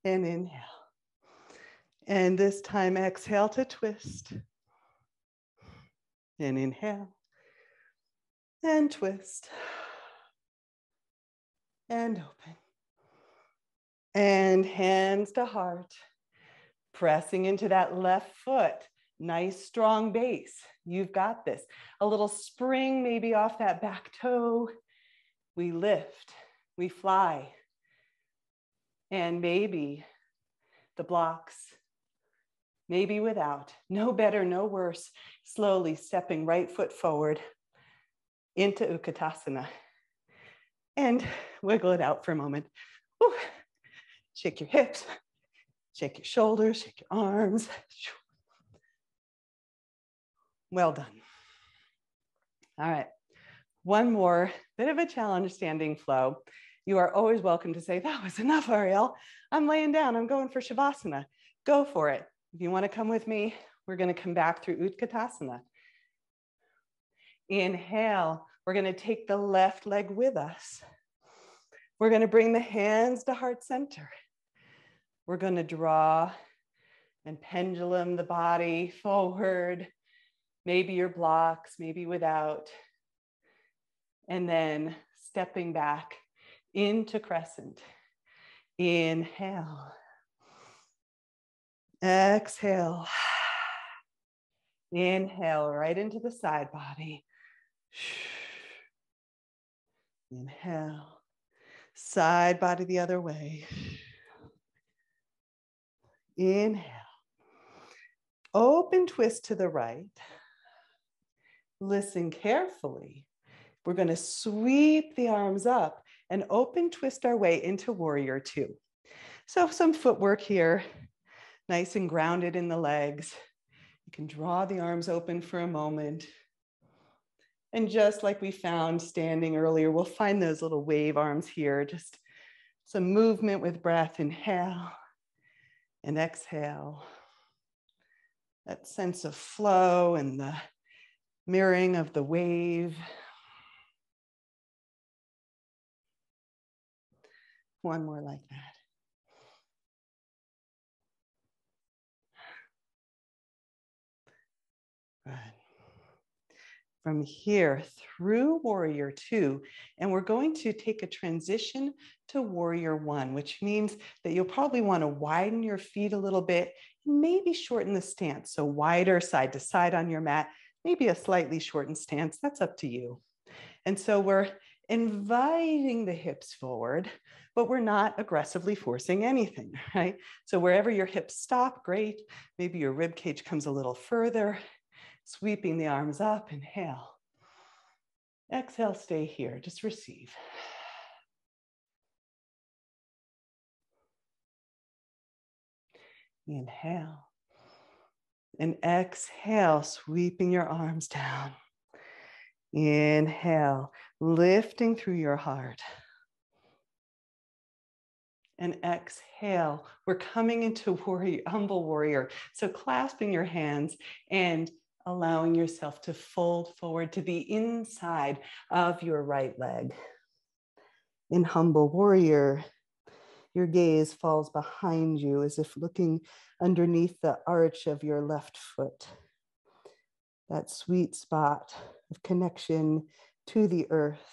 And inhale. And this time exhale to twist. And inhale. And twist. And open. And hands to heart. Pressing into that left foot. Nice strong base. You've got this. A little spring maybe off that back toe. We lift. We fly. And maybe the blocks. Maybe without. No better, no worse. Slowly stepping right foot forward into Ukatasana. And wiggle it out for a moment. Whew. Shake your hips. Shake your shoulders. Shake your arms. Well done. All right. One more bit of a challenge standing flow. You are always welcome to say, that was enough, Ariel. I'm laying down. I'm going for Shavasana. Go for it. If you want to come with me, we're going to come back through Ukatasana. Inhale. We're going to take the left leg with us. We're going to bring the hands to heart center. We're going to draw and pendulum the body forward. Maybe your blocks, maybe without. And then stepping back into crescent. Inhale. Exhale. Inhale right into the side body. Inhale. Side body the other way. Inhale. Open twist to the right. Listen carefully. We're going to sweep the arms up and open twist our way into warrior two. So some footwork here, nice and grounded in the legs. You can draw the arms open for a moment. And just like we found standing earlier, we'll find those little wave arms here, just some movement with breath. Inhale and exhale. That sense of flow and the mirroring of the wave. One more like that. Good. From here through warrior two, and we're going to take a transition to warrior one, which means that you'll probably want to widen your feet a little bit, and maybe shorten the stance. So wider side to side on your mat, maybe a slightly shortened stance, that's up to you. And so we're inviting the hips forward, but we're not aggressively forcing anything, right? So wherever your hips stop, great. Maybe your rib cage comes a little further. Sweeping the arms up, inhale. Exhale, stay here, just receive. Inhale. And exhale, sweeping your arms down. Inhale, lifting through your heart. And exhale, we're coming into warrior, humble warrior. So clasping your hands and allowing yourself to fold forward to the inside of your right leg. In humble warrior, your gaze falls behind you as if looking underneath the arch of your left foot. That sweet spot of connection to the earth.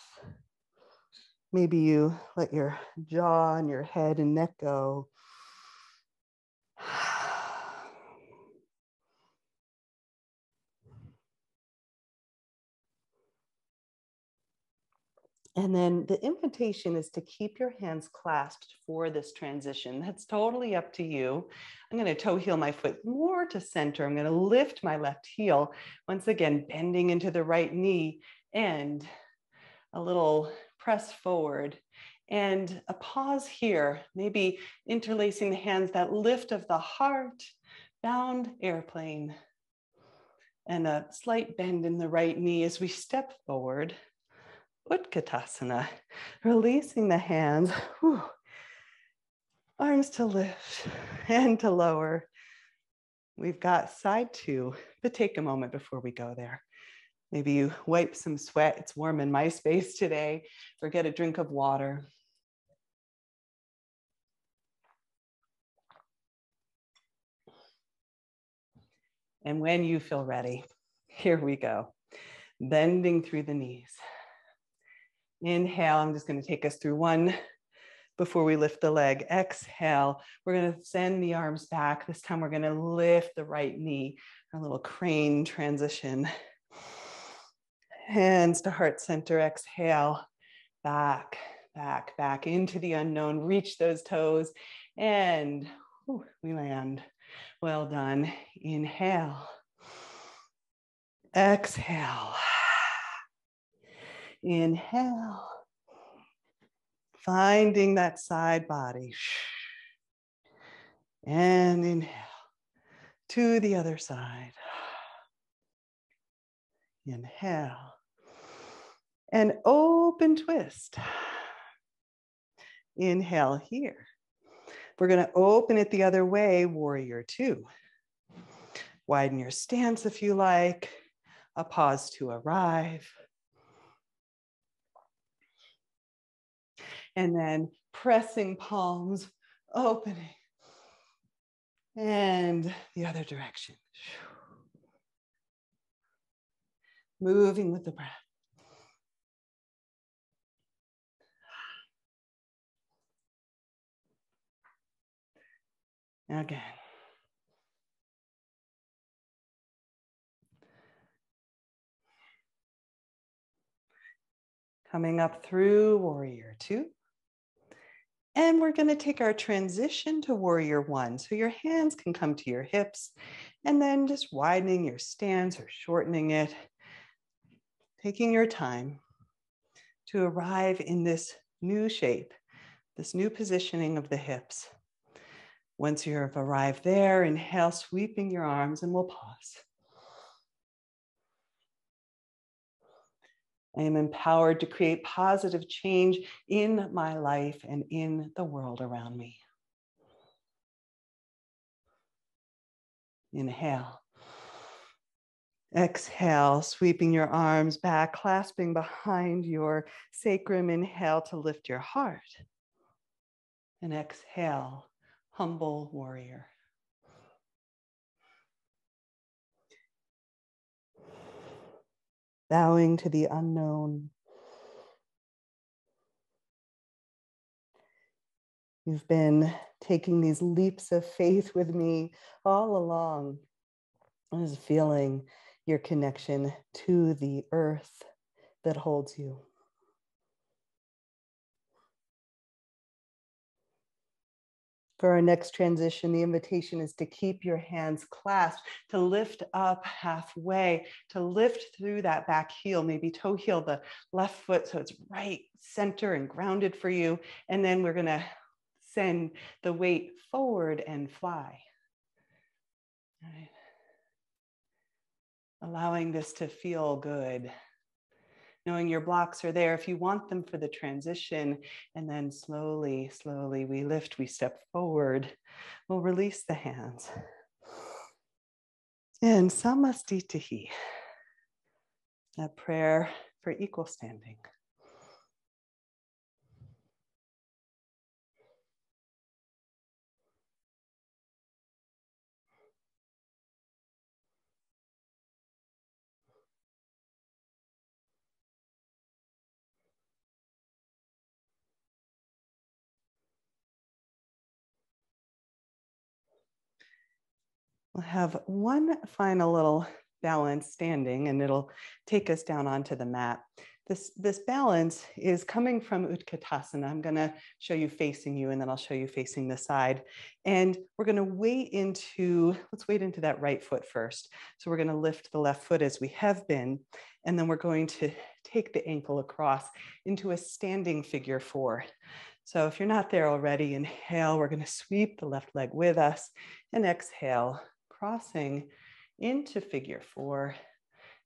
Maybe you let your jaw and your head and neck go. And then the invitation is to keep your hands clasped for this transition. That's totally up to you. I'm going to toe heel my foot more to center. I'm going to lift my left heel. Once again, bending into the right knee and a little press forward. And a pause here, maybe interlacing the hands, that lift of the heart, bound airplane, and a slight bend in the right knee as we step forward. Ukatasana, releasing the hands, arms to lift and to lower. We've got side two, but take a moment before we go there. Maybe you wipe some sweat. It's warm in my space today, or get a drink of water. And when you feel ready, here we go. Bending through the knees. Inhale, I'm just going to take us through one before we lift the leg. Exhale, we're going to send the arms back. This time we're going to lift the right knee, a little crane transition. Hands to heart center. Exhale, back, back, back into the unknown. Reach those toes and we land. Well done. Inhale. Exhale. Inhale. Finding that side body. And inhale. To the other side. Inhale. And open twist. Inhale here. We're going to open it the other way, warrior two. Widen your stance if you like. A pause to arrive. And then pressing palms, opening. And the other direction. Moving with the breath. Again. Coming up through warrior two. And we're going to take our transition to warrior one. So your hands can come to your hips and then just widening your stance or shortening it. Taking your time to arrive in this new shape, this new positioning of the hips. Once you've arrived there, inhale, sweeping your arms, and we'll pause. I am empowered to create positive change in my life and in the world around me. Inhale. Exhale, sweeping your arms back, clasping behind your sacrum. Inhale to lift your heart. And exhale, humble warrior. Bowing to the unknown. You've been taking these leaps of faith with me all along. I was feeling your connection to the earth that holds you. For our next transition, the invitation is to keep your hands clasped, to lift up halfway, to lift through that back heel, maybe toe heel the left foot so it's right center and grounded for you. And then we're going to send the weight forward and fly. All right. Allowing this to feel good. knowing your blocks are there if you want them for the transition. And then slowly, slowly we lift, we step forward. We'll release the hands. And Samastitihi, a prayer for equal standing. We'll have one final little balance standing, and it'll take us down onto the mat. This balance is coming from Ukatasana. I'm going to show you facing you, and then I'll show you facing the side. And we're going to let's wade into that right foot first. So we're going to lift the left foot as we have been, and then we're going to take the ankle across into a standing figure four. So if you're not there already, inhale, we're going to sweep the left leg with us, and exhale, crossing into figure four.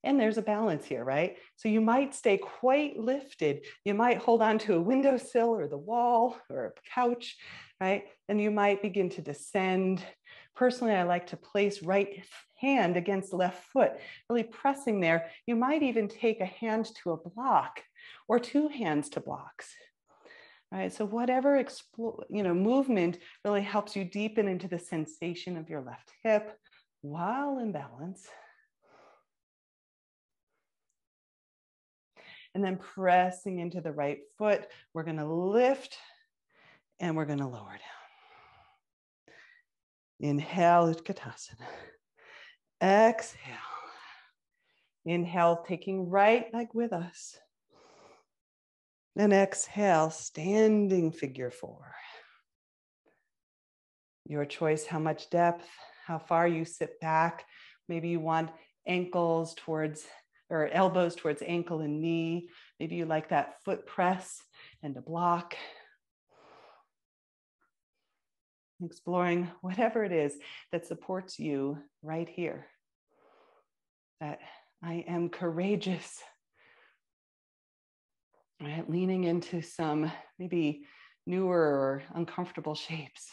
And there's a balance here, right? So you might stay quite lifted. You might hold on to a windowsill or the wall or a couch, right? And you might begin to descend. Personally, I like to place right hand against left foot, really pressing there. You might even take a hand to a block or two hands to blocks. Right, so whatever movement really helps you deepen into the sensation of your left hip while in balance. And then pressing into the right foot, we're going to lift and we're going to lower down. Inhale, Ukatasana. Exhale. Inhale, taking right leg with us. And exhale, standing figure four. Your choice, how much depth, how far you sit back. Maybe you want elbows towards ankle and knee. Maybe you like that foot press and a block. Exploring whatever it is that supports you right here. That I am courageous. Right? Leaning into some maybe newer or uncomfortable shapes.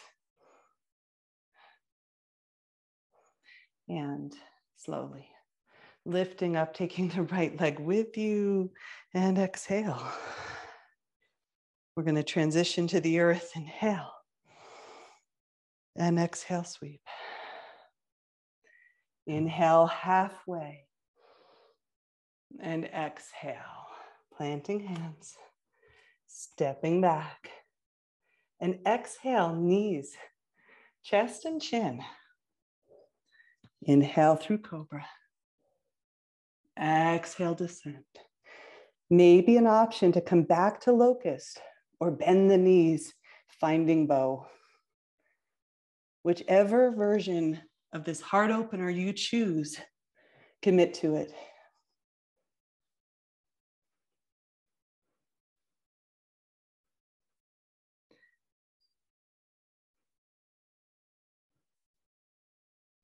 And slowly lifting up, taking the right leg with you, and exhale. We're going to transition to the earth. Inhale. And exhale, sweep. Inhale halfway. And exhale. Planting hands. Stepping back. And exhale, knees, chest and chin. Inhale through cobra. Exhale, descent. Maybe an option to come back to locust or bend the knees, finding bow. Whichever version of this heart opener you choose, commit to it.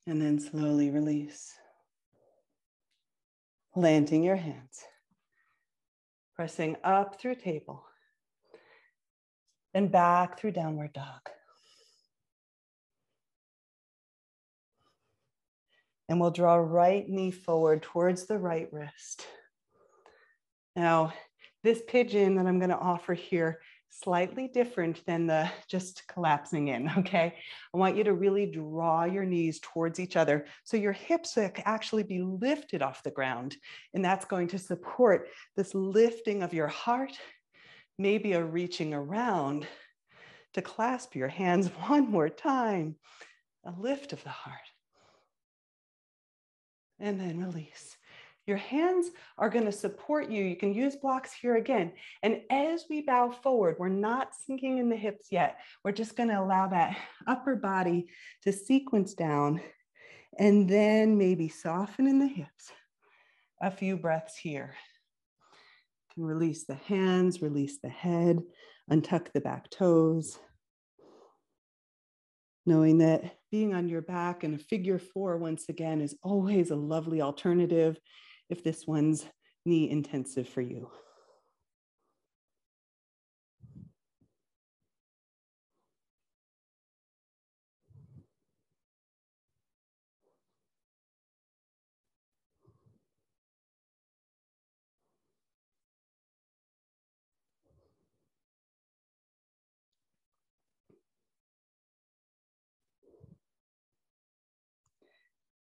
And then slowly release. Planting your hands. Pressing up through table. And back through downward dog. And we'll draw right knee forward towards the right wrist. Now, this pigeon that I'm going to offer here, slightly different than the just collapsing in, okay? I want you to really draw your knees towards each other so your hips will actually be lifted off the ground. And that's going to support this lifting of your heart, maybe a reaching around to clasp your hands one more time, a lift of the heart. And then release. Your hands are going to support you. You can use blocks here again. And as we bow forward, we're not sinking in the hips yet. We're just going to allow that upper body to sequence down and then maybe soften in the hips. A few breaths here. You can release the hands, release the head, untuck the back toes. Knowing that being on your back in a figure four, once again, is always a lovely alternative if this one's knee intensive for you.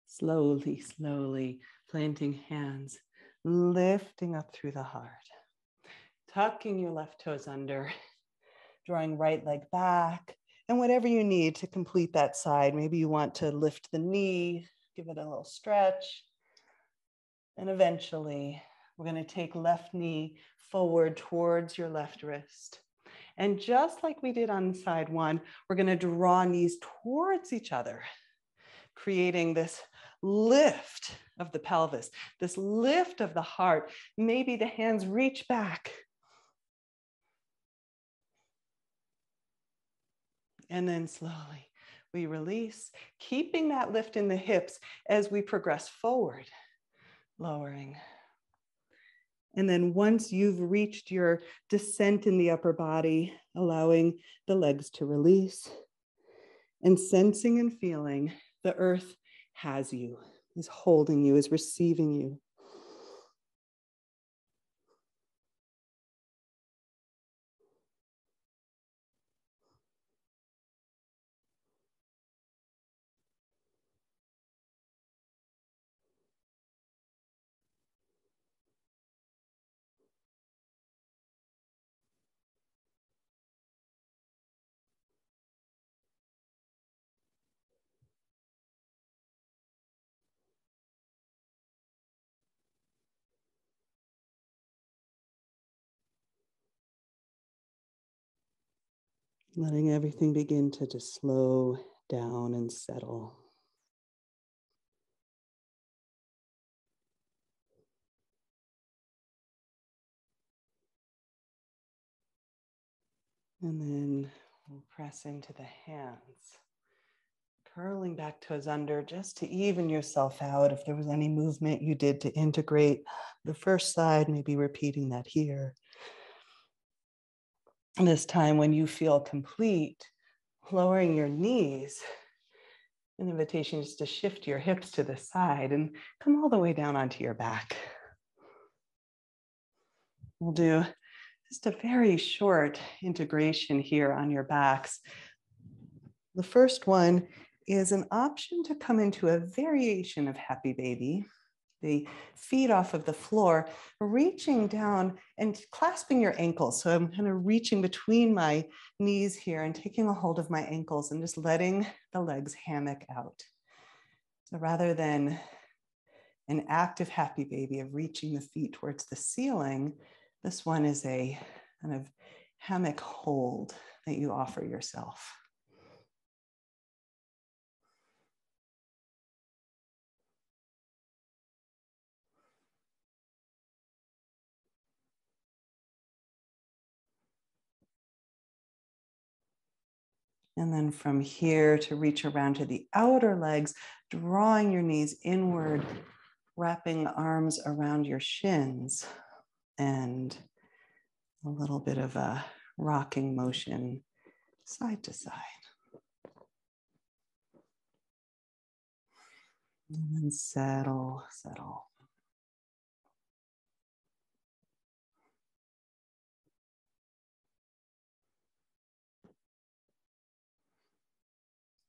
Slowly, slowly planting hands, lifting up through the heart, tucking your left toes under, drawing right leg back, and whatever you need to complete that side. Maybe you want to lift the knee, give it a little stretch, and eventually we're going to take left knee forward towards your left wrist. And just like we did on side one, we're going to draw knees towards each other, creating this lift of the pelvis, this lift of the heart. Maybe the hands reach back. And then slowly we release, keeping that lift in the hips as we progress forward, lowering. And then once you've reached your descent in the upper body, allowing the legs to release and sensing and feeling the earth has you, is holding you, is receiving you. Letting everything begin to just slow down and settle. And then we'll press into the hands, curling back toes under just to even yourself out. If there was any movement you did to integrate the first side, maybe repeating that here. And this time when you feel complete, lowering your knees, an invitation is to shift your hips to the side and come all the way down onto your back. We'll do just a very short integration here on your backs. The first one is an option to come into a variation of happy baby. The feet off of the floor, reaching down and clasping your ankles. So I'm kind of reaching between my knees here and taking a hold of my ankles and just letting the legs hammock out. So rather than an active happy baby of reaching the feet towards the ceiling, this one is a kind of hammock hold that you offer yourself. And then from here to reach around to the outer legs, drawing your knees inward, wrapping arms around your shins, and a little bit of a rocking motion side to side. And then settle, settle.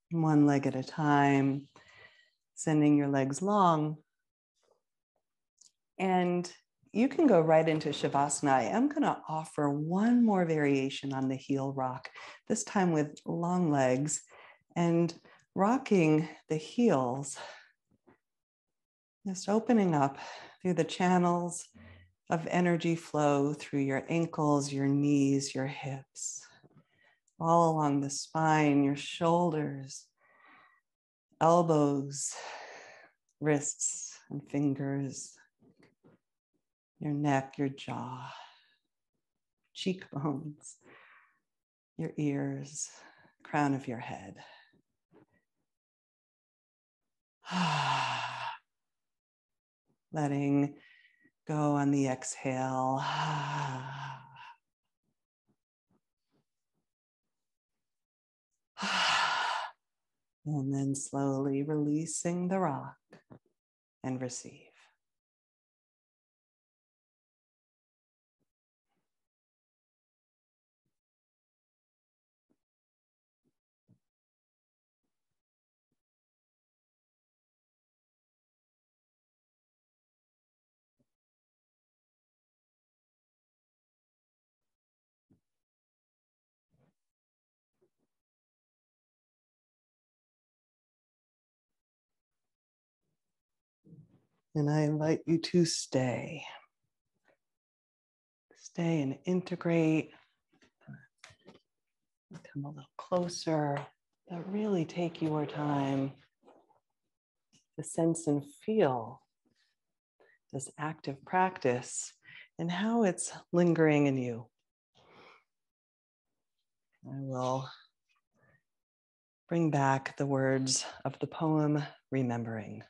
One leg at a time, sending your legs long. And you can go right into Shavasana. I am going to offer one more variation on the heel rock, this time with long legs and rocking the heels, just opening up through the channels of energy flow through your ankles, your knees, your hips, all along the spine, your shoulders, elbows, wrists and fingers, your neck, your jaw, cheekbones, your ears, crown of your head. Letting go on the exhale. And then slowly releasing the rock and receive. And I invite you to stay. Stay and integrate. Come a little closer, but really take your time to sense and feel this active practice and how it's lingering in you. I will bring back the words of the poem, Remembering.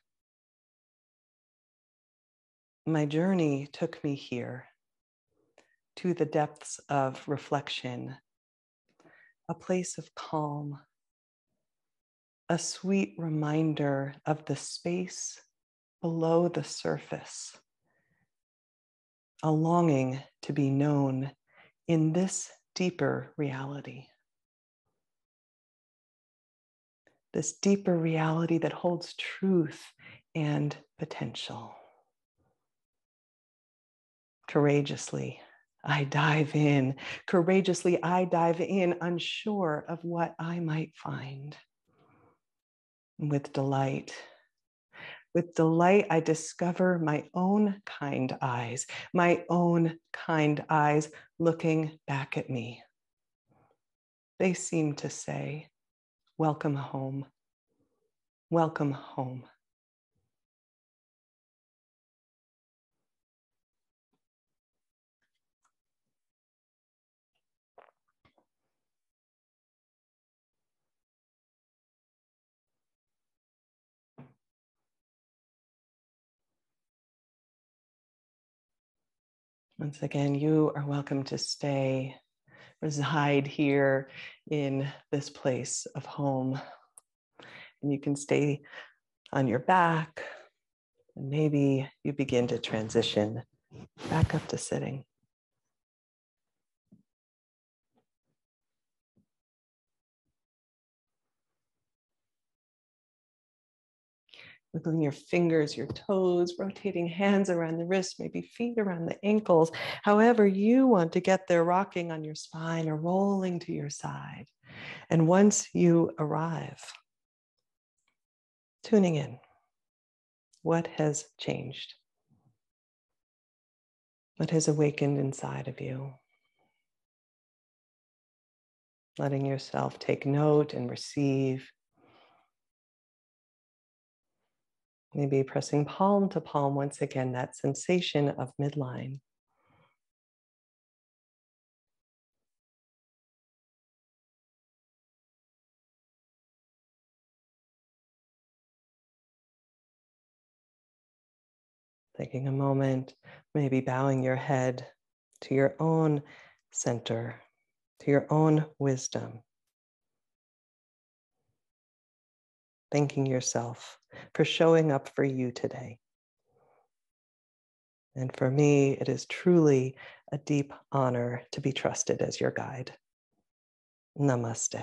My journey took me here to the depths of reflection, a place of calm, a sweet reminder of the space below the surface, a longing to be known in this deeper reality. This deeper reality that holds truth and potential. Courageously, I dive in. Courageously, I dive in, unsure of what I might find. With delight, I discover my own kind eyes looking back at me. They seem to say, welcome home, welcome home. Once again, you are welcome to stay, reside here in this place of home. And you can stay on your back, and maybe you begin to transition back up to sitting. Wiggling your fingers, your toes, rotating hands around the wrists, maybe feet around the ankles. However you want to get there, rocking on your spine or rolling to your side. And once you arrive, tuning in, what has changed? What has awakened inside of you? Letting yourself take note and receive. Maybe pressing palm to palm once again, that sensation of midline. Taking a moment, maybe bowing your head to your own center, to your own wisdom. Thanking yourself for showing up for you today. And for me, it is truly a deep honor to be trusted as your guide. Namaste.